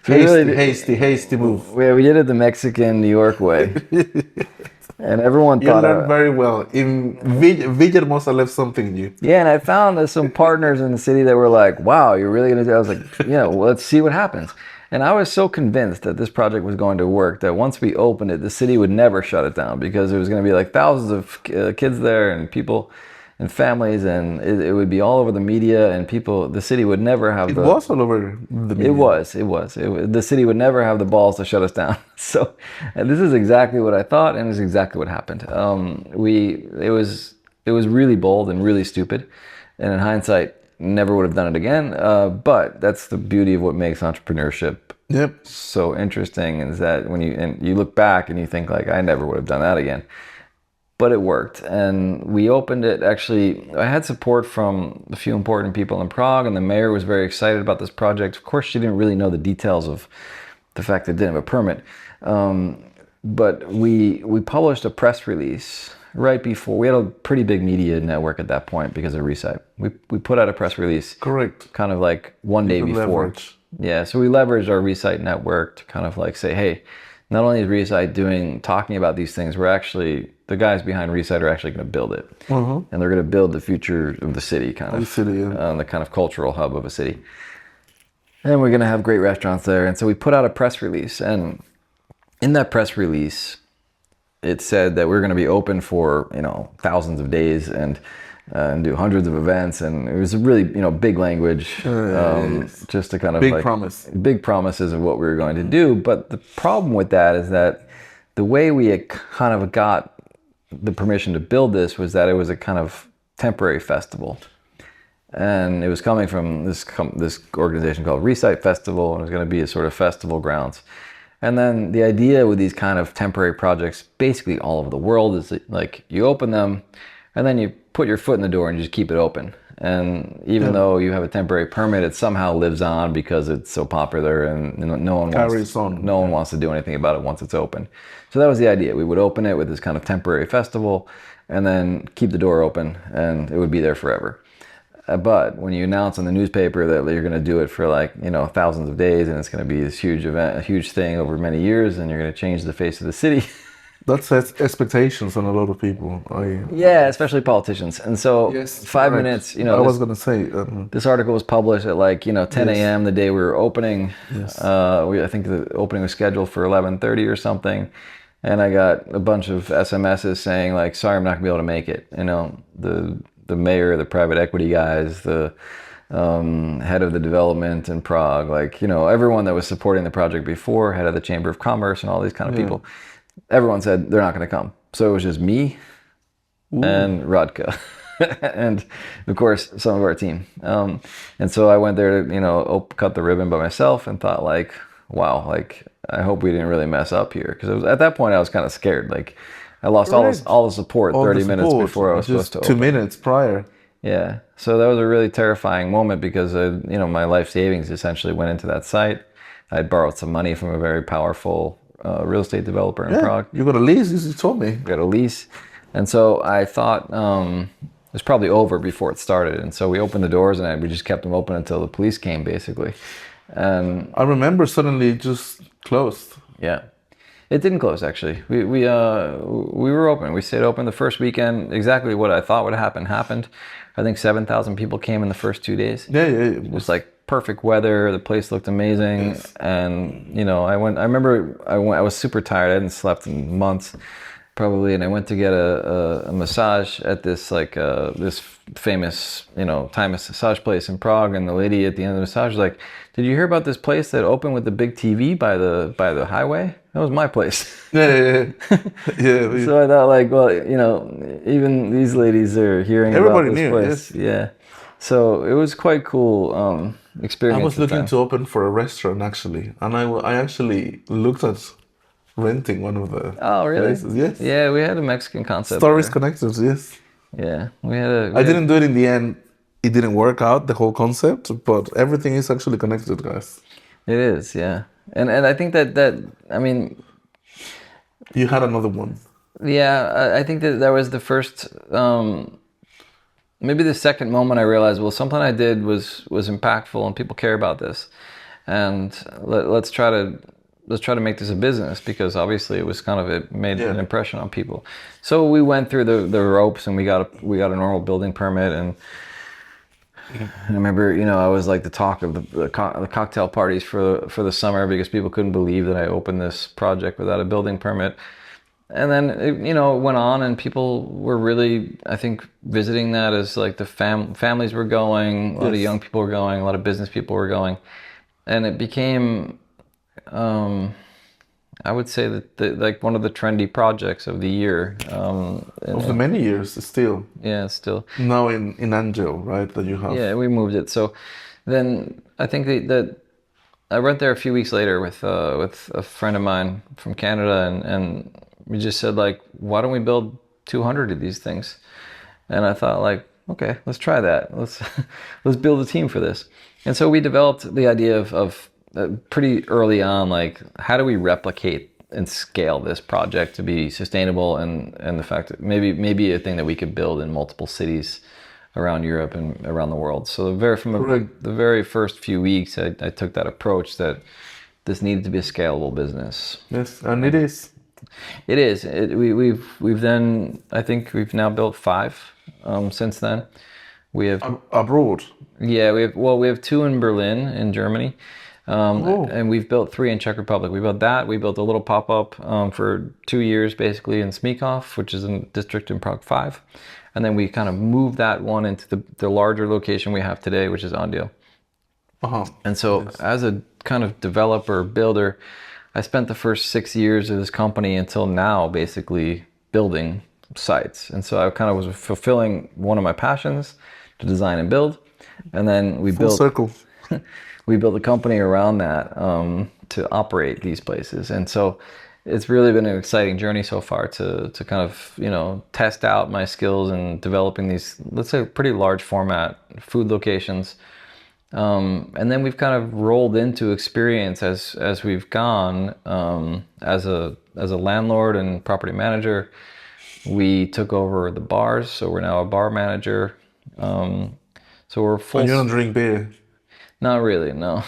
Hasty move. Yeah, we did it the Mexican New York way. And everyone thought... You learned very well. Villa must have left something new. Yeah, and I found some partners in the city that were like, wow, you're really going to do... I was like, well, let's see what happens. And I was so convinced that this project was going to work that once we opened it, the city would never shut it down, because there was going to be like thousands of kids there and people and families, and it would be all over the media, and the city would never have It was all over the media. It was. The city would never have the balls to shut us down. So, and this is exactly what I thought, and it's exactly what happened. It was really bold and really stupid, and in hindsight, never would have done it again. But that's the beauty of what makes entrepreneurship so interesting, is that when you look back and you think like, I never would have done that again. But it worked, and we opened it. Actually, I had support from a few important people in Prague, and the mayor was very excited about this project. Of course, she didn't really know the details of the fact that it didn't have a permit. But we published a press release right before. We had a pretty big media network at that point because of reSITE. We put out a press release. Correct. Kind of like one day before. Leverage. Yeah, so we leveraged our reSITE network to kind of like say, hey, not only is reSITE talking about these things, the guys behind reSITE are actually going to build it. And they're going to build the future of the city, kind of. The kind of cultural hub of a city. And we're going to have great restaurants there. And so we put out a press release. And in that press release, it said that we're going to be open for, thousands of days and do hundreds of events. And it was really, big language, just to kind of big promises of what we were going to do. But the problem with that is that the way we had kind of got the permission to build this was that it was a kind of temporary festival, and it was coming from this organization called reSITE Festival, and it was going to be a sort of festival grounds. And then the idea with these kind of temporary projects basically all over the world is that, like, you open them and then you put your foot in the door and you just keep it open, and even though you have a temporary permit, it somehow lives on because it's so popular, and no one wants to do anything about it once it's open. So that was the idea. We would open it with this kind of temporary festival and then keep the door open, and it would be there forever. But when you announce in the newspaper that you're going to do it for thousands of days, and it's going to be this huge event, a huge thing over many years, and you're going to change the face of the city. That sets expectations on a lot of people. Yeah, especially politicians. And so 5 minutes, I was going to say. This article was published at 10 a.m. the day we were opening. I think the opening was scheduled for 11:30 or something. And I got a bunch of SMSs saying like, sorry, I'm not going to be able to make it. The mayor, the private equity guys, the head of the development in Prague, everyone that was supporting the project before, head of the Chamber of Commerce and all these kind of people. Everyone said they're not going to come. So it was just me and Radka and, of course, some of our team. And so I went there to, cut the ribbon by myself and thought wow, I hope we didn't really mess up here. Because at that point I was kind of scared. I lost all the support 30 minutes before I was supposed to open. 2 minutes prior. Yeah. So that was a really terrifying moment because, my life savings essentially went into that site. I'd borrowed some money from a very powerful real estate developer in Prague. You got a lease, you told me. Got a lease. And so I thought it was probably over before it started. And so we opened the doors and we just kept them open until the police came, basically. And I remember suddenly it just closed. Yeah. It didn't close, actually. We were open. We stayed open the first weekend. Exactly what I thought would happen happened. I think 7,000 people came in the first 2 days. Yeah. It was perfect weather. The place looked amazing. Yes. And, I remember I was super tired. I hadn't slept in months, probably, and I went to get a massage at this like this famous Thai massage place in Prague, and the lady at the end of the massage was like, "Did you hear about this place that opened with the big TV by the highway? That was my place." Yeah. So I thought, like, well, even these ladies are hearing about Everybody this knew, place. yes. Yeah. So it was quite cool I experience was at the looking time. to open for a restaurant actually, and I actually looked at renting one of the Oh, really? places. Yes, Yeah, we had a Mexican concept stories there. connected. Yes, Yeah, we had a. I didn't do it in the end. It didn't work out the whole concept, but everything is actually connected, guys. It is, yeah, and I think that I mean, You had another one. yeah, I think that was the first, maybe the second moment I realized, well, something I did was impactful and people care about this, and let's try to make this a business, because obviously it made an impression on people. So we went through the ropes, and we got a normal building permit, and I remember, I was like the talk of the cocktail parties for the summer, because people couldn't believe that I opened this project without a building permit. And then it went on, and people were really, I think, visiting that as like the families were going, a lot of young people were going, a lot of business people were going, and it became, I would say that like one of the trendy projects of the year. Of the many years, still. Yeah, still. Now in Angel, right? That you have. Yeah, we moved it. So then I think that I went there a few weeks later with a friend of mine from Canada, and we just said, like, why don't we build 200 of these things? And I thought, like, okay, let's try that. Let's build a team for this. And so we developed the idea of pretty early on, like, how do we replicate and scale this project to be sustainable, and the fact that maybe a thing that we could build in multiple cities around Europe and around the world. So the very first few weeks, I took that approach that this needed to be a scalable business. Yes, and it is. It is. We've then, I think we've now built 5 since then. We have Abroad. Yeah, we have 2 in Berlin in Germany. And we've built 3 in Czech Republic. We built that. We built a little pop-up for 2 years, basically, in Smíchov, which is a district in Prague 5. And then we kind of moved that one into the larger location we have today, which is Andio. And so as a kind of developer, builder, I spent the first 6 years of this company until now basically building sites. And so I kind of was fulfilling one of my passions, to design and build. And then we Full circle. we built a company around that to operate these places. And so it's really been an exciting journey so far to kind of, test out my skills in developing these, let's say, pretty large format food locations. And then we've kind of rolled into experience as we've gone. As a landlord and property manager, we took over the bars, so we're now a bar manager. So we're full. And you don't drink beer. Not really, no.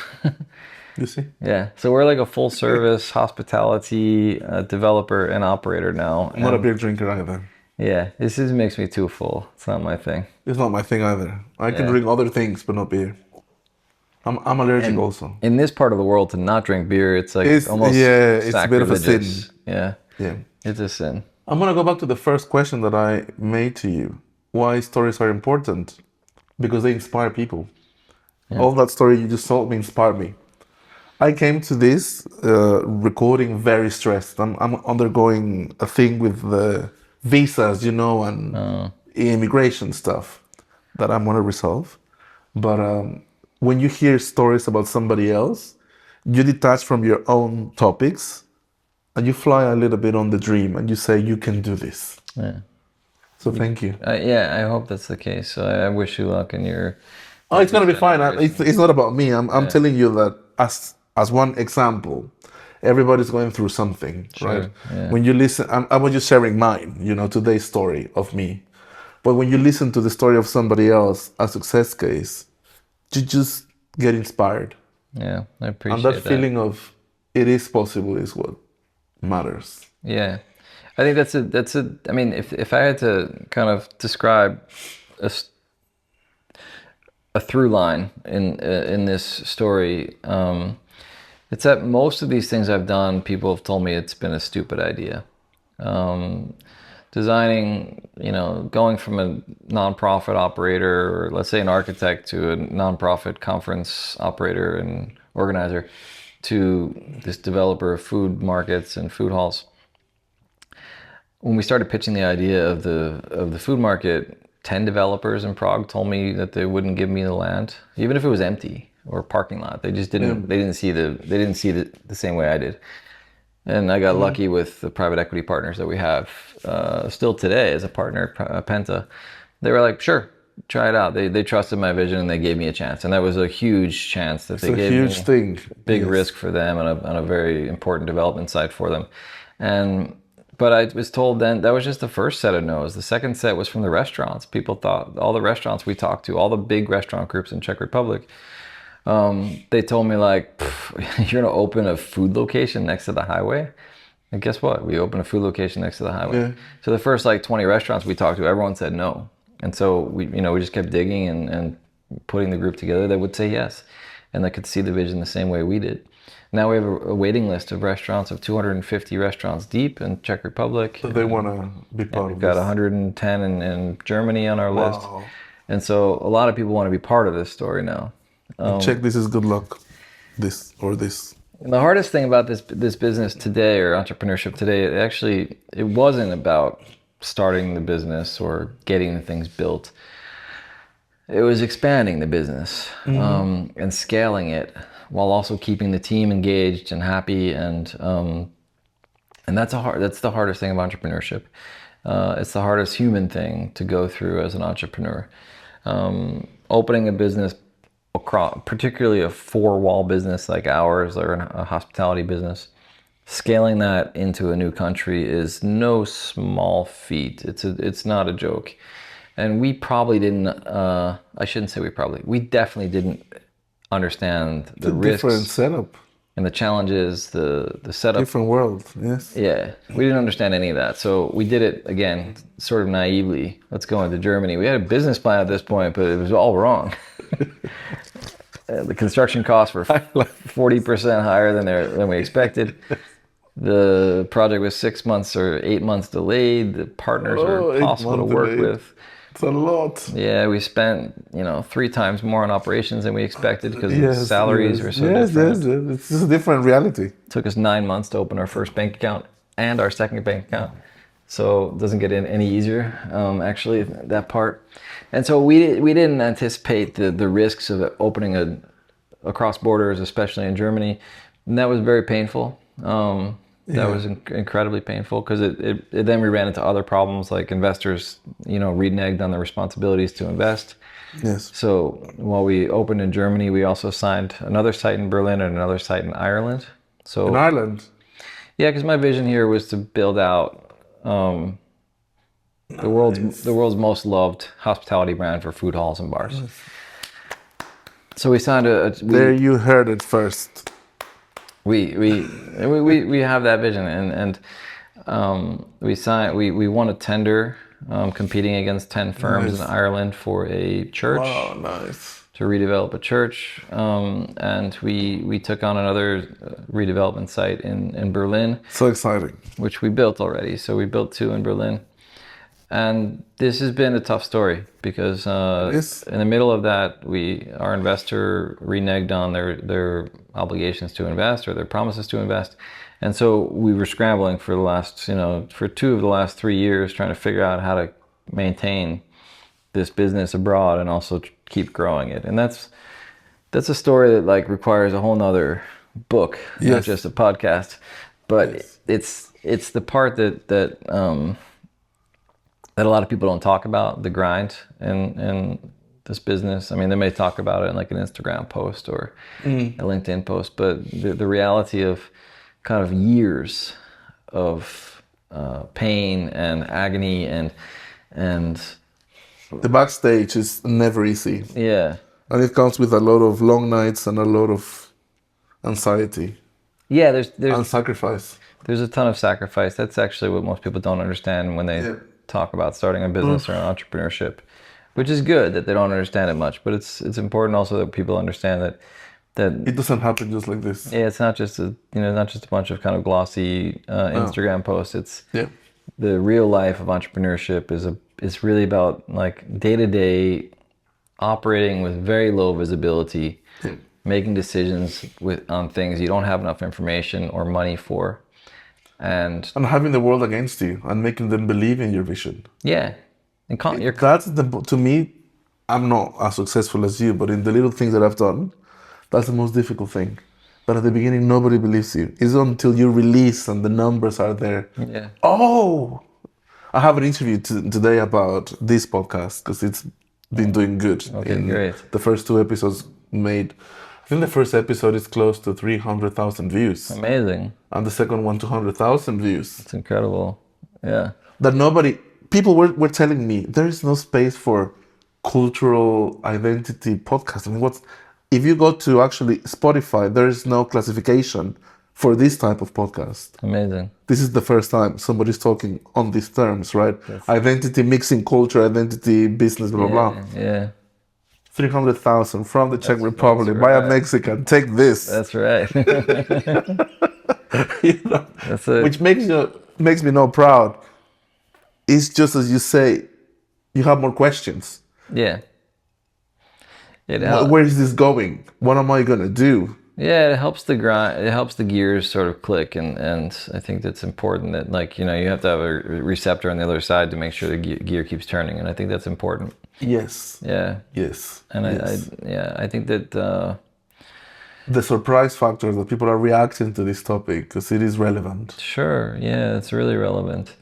You see? Yeah, so we're like a full service hospitality developer and operator now. I'm not a beer drinker either. Yeah, this just makes me too full. It's not my thing. It's not my thing either. I can drink other things, but not beer. I'm allergic also. In this part of the world, to not drink beer, it's like almost it's a bit of a sin. Yeah, Yeah. it's a sin. I'm gonna go back to the first question that I made to you. Why stories are important? Because they inspire people. Yeah. All that story you just told me inspired me. I came to this recording very stressed. I'm undergoing a thing with the visas, and immigration stuff that I'm gonna resolve. But when you hear stories about somebody else, you detach from your own topics and you fly a little bit on the dream, and you say, you can do this. Yeah. So thank you. Yeah, I hope that's the case. So I wish you luck in your... Oh, it's going to be fine. It's not about me. I'm telling you that as one example, everybody's going through something, right? Yeah. When you listen, I was just sharing mine, today's story of me. But when you listen to the story of somebody else, a success case, you just get inspired. Yeah, I appreciate that. And that feeling of it is possible is what matters. Yeah. I think that's a. I mean, if I had to kind of describe a through line in this story, it's that most of these things I've done, people have told me it's been a stupid idea, Designing, going from a nonprofit operator, or let's say an architect, to a nonprofit conference operator and organizer, to this developer of food markets and food halls. When we started pitching the idea of the food market, 10 developers in Prague told me that they wouldn't give me the land, even if it was empty or parking lot. They just didn't. They didn't see the same way I did. And I got lucky with the private equity partners that we have still today as a partner, Penta. They were like, sure, try it out. They trusted my vision and they gave me a chance. And that was a huge chance that they gave me. It's a huge thing. Big risk for them and a very important development site for them. But I was told then that was just the first set of no's. The second set was from the restaurants. People thought, all the restaurants we talked to, all the big restaurant groups in Czech Republic, they told me like, you're gonna open a food location next to the highway? And guess what? We opened a food location next to the highway. Yeah. So the first like 20 restaurants we talked to, everyone said no. And so we just kept digging and putting the group together that would say yes. And that could see the vision the same way we did. Now we have a waiting list of restaurants of 250 restaurants deep in Czech Republic. So they want to be part of this. We've got 110 in Germany on our list. And so a lot of people want to be part of this story now. Check this is good luck, this or this. The hardest thing about this business today, or entrepreneurship today, it wasn't about starting the business or getting the things built. It was expanding the business and scaling it, while also keeping the team engaged and happy, and that's the hardest thing of entrepreneurship. It's the hardest human thing to go through as an entrepreneur. Opening a business, particularly a four-wall business like ours, or a hospitality business, scaling that into a new country is no small feat. It's not a joke, and we probably didn't. I shouldn't say we probably. We definitely didn't understand the risks, different setup, and the challenges, the setup. Different world, yes. Yeah, we didn't understand any of that. So we did it, again, sort of naively. Let's go into Germany. We had a business plan at this point, but it was all wrong. The construction costs were 40% higher than we expected. The project was 6 months or 8 months delayed. The partners were impossible to work with. It's a lot. Yeah, we spent 3 times more on operations than we expected because the salaries were so different. Yes, it's just a different reality. It took us 9 months to open our first bank account and our second bank account. So it doesn't get any easier, actually, that part. And so we didn't anticipate the risks of opening across borders, especially in Germany. And that was very painful. That was incredibly painful, because then we ran into other problems, like investors, reneged on their responsibilities to invest. Yes. So while we opened in Germany, we also signed another site in Berlin and another site in Ireland. So in Ireland? Yeah, because my vision here was to build out the world's most loved hospitality brand for food halls and bars. Nice. So we signed there you heard it first. We have that vision, and we won a tender competing against 10 firms in Ireland for a church. Wow, nice. To redevelop a church, and we took on another redevelopment site in Berlin. So exciting. Which we built already. So we built 2 in Berlin. And this has been a tough story, because in the middle of that, our investor reneged on their obligations to invest, or their promises to invest. And so we were scrambling for for 2 of the last 3 years, trying to figure out how to maintain this business abroad and also keep growing it. And that's a story that requires a whole nother book, not just a podcast. But it's the part that a lot of people don't talk about, the grind in this business. I mean, they may talk about it in an Instagram post or a LinkedIn post, but the reality of kind of years of pain and agony and the backstage is never easy. Yeah. And it comes with a lot of long nights and a lot of anxiety. Yeah, there's and sacrifice. There's a ton of sacrifice. That's actually what most people don't understand when they talk about starting a business or an entrepreneurship, which is good that they don't understand it much. But it's important also that people understand that it doesn't happen just like this. Yeah, it's not just a bunch of kind of glossy Instagram posts. the real life of entrepreneurship is really about like day-to-day operating with very low visibility, making decisions on things you don't have enough information or money for, and having the world against you and making them believe in your vision. yeah, and That's to me, I'm not as successful as you, but in the little things that I've done, that's the most difficult thing. But at the beginning, nobody believes you. It's until you release and the numbers are there. yeah. Oh, I have an interview today about this podcast because it's been doing good. Okay, great. The first 2 episodes made, I think the first episode is close to 300,000 views. Amazing. And the second one, 200,000 views. It's incredible. Yeah. That people were telling me there is no space for cultural identity podcast. I mean, if you go to actually Spotify, there is no classification for this type of podcast. Amazing. This is the first time somebody's talking on these terms, right? Identity, mixing culture, identity, business, blah, blah. Yeah. 300,000 from the Czech Republic by a Mexican. Take this. That's right. You know, That's it. which makes me not proud. It's just as you say, you have more questions. Yeah. It helps. Where is this going? What am I gonna do? Yeah, it helps the grind. It helps the gears sort of click, and I think that's important. That like you have to have a receptor on the other side to make sure the gear keeps turning, and I think that's important. Yes. Yeah. Yes. And yes. I think that the surprise factor that people are reacting to this topic because it is relevant. Sure. Yeah, it's really relevant.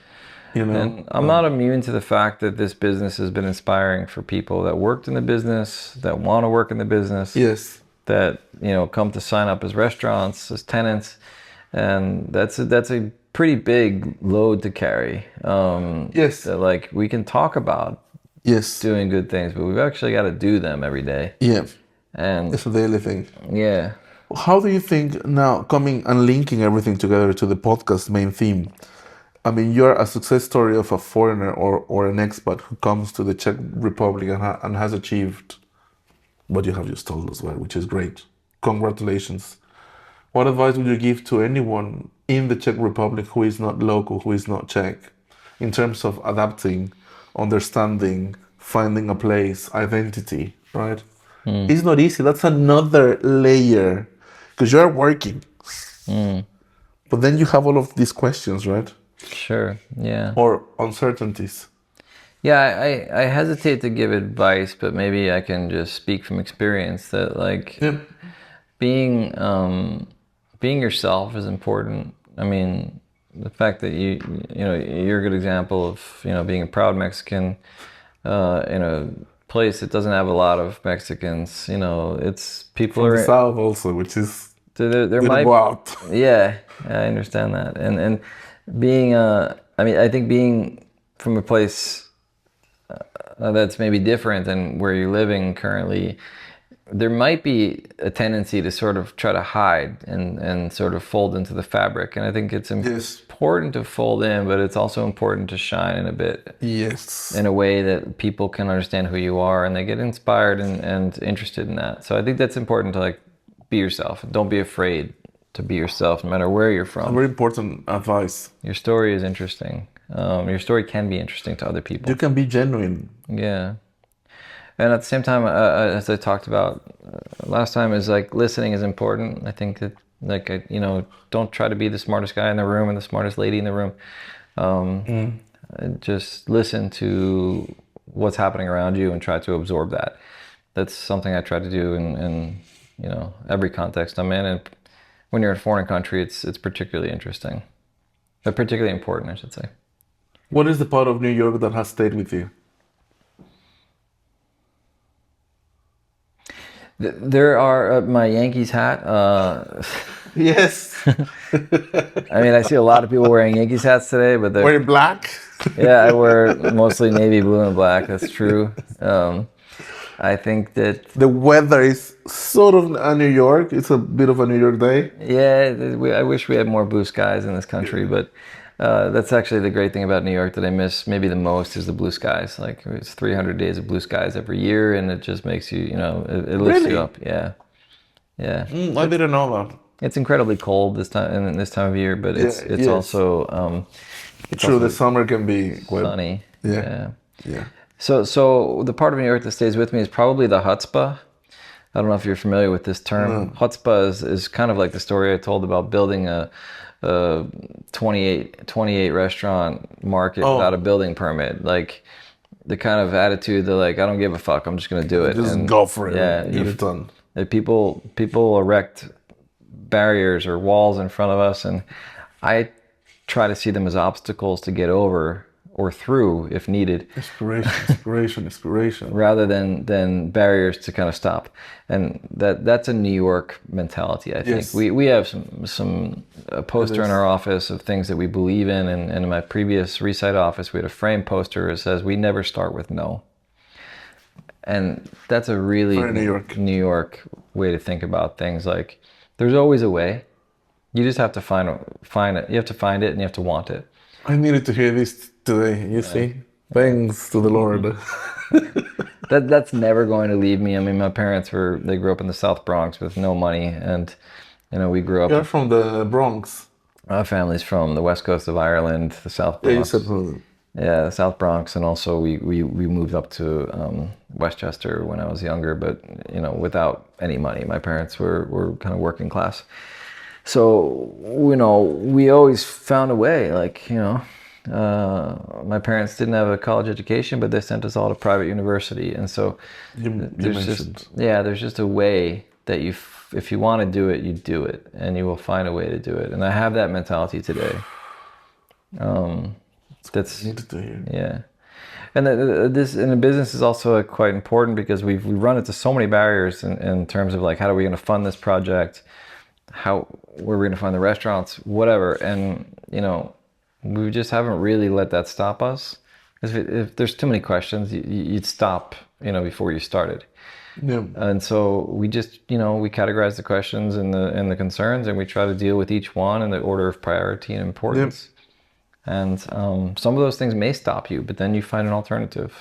And I'm not immune to the fact that this business has been inspiring for people that worked in the business, that want to work in the business. Yes. That come to sign up as restaurants, as tenants, and that's a pretty big load to carry. Yes. That like we can talk about doing good things, but we've actually got to do them every day. Yeah. And it's a daily thing. Yeah. How do you think now, coming and linking everything together to the podcast main theme? I mean, you're a success story of a foreigner or an expat who comes to the Czech Republic and has achieved what you have just told us, well, which is great. Congratulations. What advice would you give to anyone in the Czech Republic who is not local, who is not Czech, in terms of adapting, understanding, finding a place, identity, right? It's not easy. That's another layer because you're working. But then you have all of these questions, right? Sure, yeah. Or uncertainties. Yeah, I hesitate to give advice, but maybe I can just speak from experience that like being yourself is important. I mean, the fact that you're a good example of being a proud Mexican in a place that doesn't have a lot of Mexicans. It's people from are the south also, which is there might out. Yeah, I understand that, and being I think being from a place that's maybe different than where you're living currently, there might be a tendency to sort of try to hide and sort of fold into the fabric. And I think it's important to fold in, but it's also important to shine in a bit. Yes. In a way that people can understand who you are and they get inspired and interested in that. So I think that's important to like be yourself. Don't be afraid to be yourself no matter where you're from. Very important advice. Your story is interesting. Your story can be interesting to other people. You can be genuine. Yeah. And at the same time, as I talked about last time, is like listening is important. I think that like, don't try to be the smartest guy in the room and the smartest lady in the room. Just listen to what's happening around you and try to absorb that. That's something I try to do in every context I'm in. And when you're in a foreign country, it's particularly interesting. Or particularly important, I should say. What is the part of New York that has stayed with you? There are my Yankees hat. Yes. I mean, I see a lot of people wearing Yankees hats today, but they're wearing black. Yeah, I wear mostly navy blue and black. That's true. I think that the weather is sort of a New York. It's a bit of a New York day. Yeah, I wish we had more blue skies in this country, but that's actually the great thing about New York that I miss maybe the most is the blue skies. Like it's 300 days of blue skies every year, and it just makes you, it lifts you up. Yeah, yeah. I didn't know that. It's incredibly cold this time of year, but it's also It's True, also the summer can be quite. sunny. Yeah. Yeah. So the part of New York that stays with me is probably the chutzpah. I don't know if you're familiar with this term. No. Chutzpah is kind of like the story I told about building a 28 restaurant market Oh. without a building permit. Like the kind of attitude that like, I don't give a fuck, I'm just gonna do it. Just And go for it. yeah, And get it done. People erect barriers or walls in front of us, and I try to see them as obstacles to get over or through if needed, Inspiration. rather than barriers to kind of stop. And that's a New York mentality, I think. Yes. We have some a poster in our office of things that we believe in, and in my previous reSITE office, we had a frame poster that says, "We never start with no." And that's a really Very New York. way to think about things. Like, there's always a way. You just have to find it. You have to find it, and you have to want it. I needed to hear this today, you see? Thanks to the Lord. That's never going to leave me. I mean, my parents they grew up in the South Bronx with no money, and we grew up. You're from the Bronx. My family's from the west coast of Ireland, the South Yeah, you Bronx. said from. Yeah, the South Bronx, and also we moved up to Westchester when I was younger, but without any money. My parents were kind of working class, so we always found a way. Like my parents didn't have a college education, but they sent us all to private university, and so You there's mentioned. there's just a way that if you want to do it, you do it, and you will find a way to do it. And I have that mentality today. That's Needed to hear. yeah, and this in the business is also quite important because we run into so many barriers in terms of like, how are we going to fund this project, where are we going to find the restaurants, whatever, and we just haven't really let that stop us. If there's too many questions, you'd stop before you started. Yeah. And so we just we categorize the questions and the concerns, and we try to deal with each one in the order of priority and importance. Yep. And some of those things may stop you, but then you find an alternative.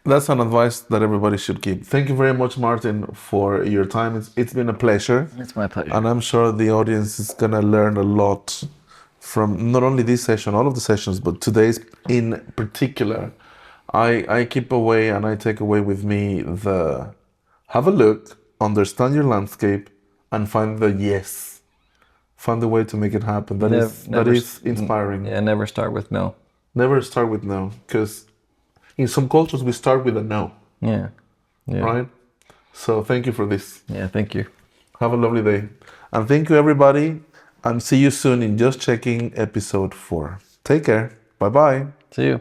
That's an advice that everybody should keep. Thank you very much, Martin, for your time. It's been a pleasure. It's my pleasure. And I'm sure the audience is going to learn a lot from not only this session, all of the sessions, but today's in particular. I keep away and I take away with me have a look, understand your landscape, and find the yes. Find a way to make it happen. That is inspiring. Yeah, never start with no. Never start with no, because in some cultures we start with a no. Yeah. Right? So thank you for this. Yeah, thank you. Have a lovely day. And thank you, everybody. And see you soon in Just Checking episode 4. Take care. Bye-bye. See you.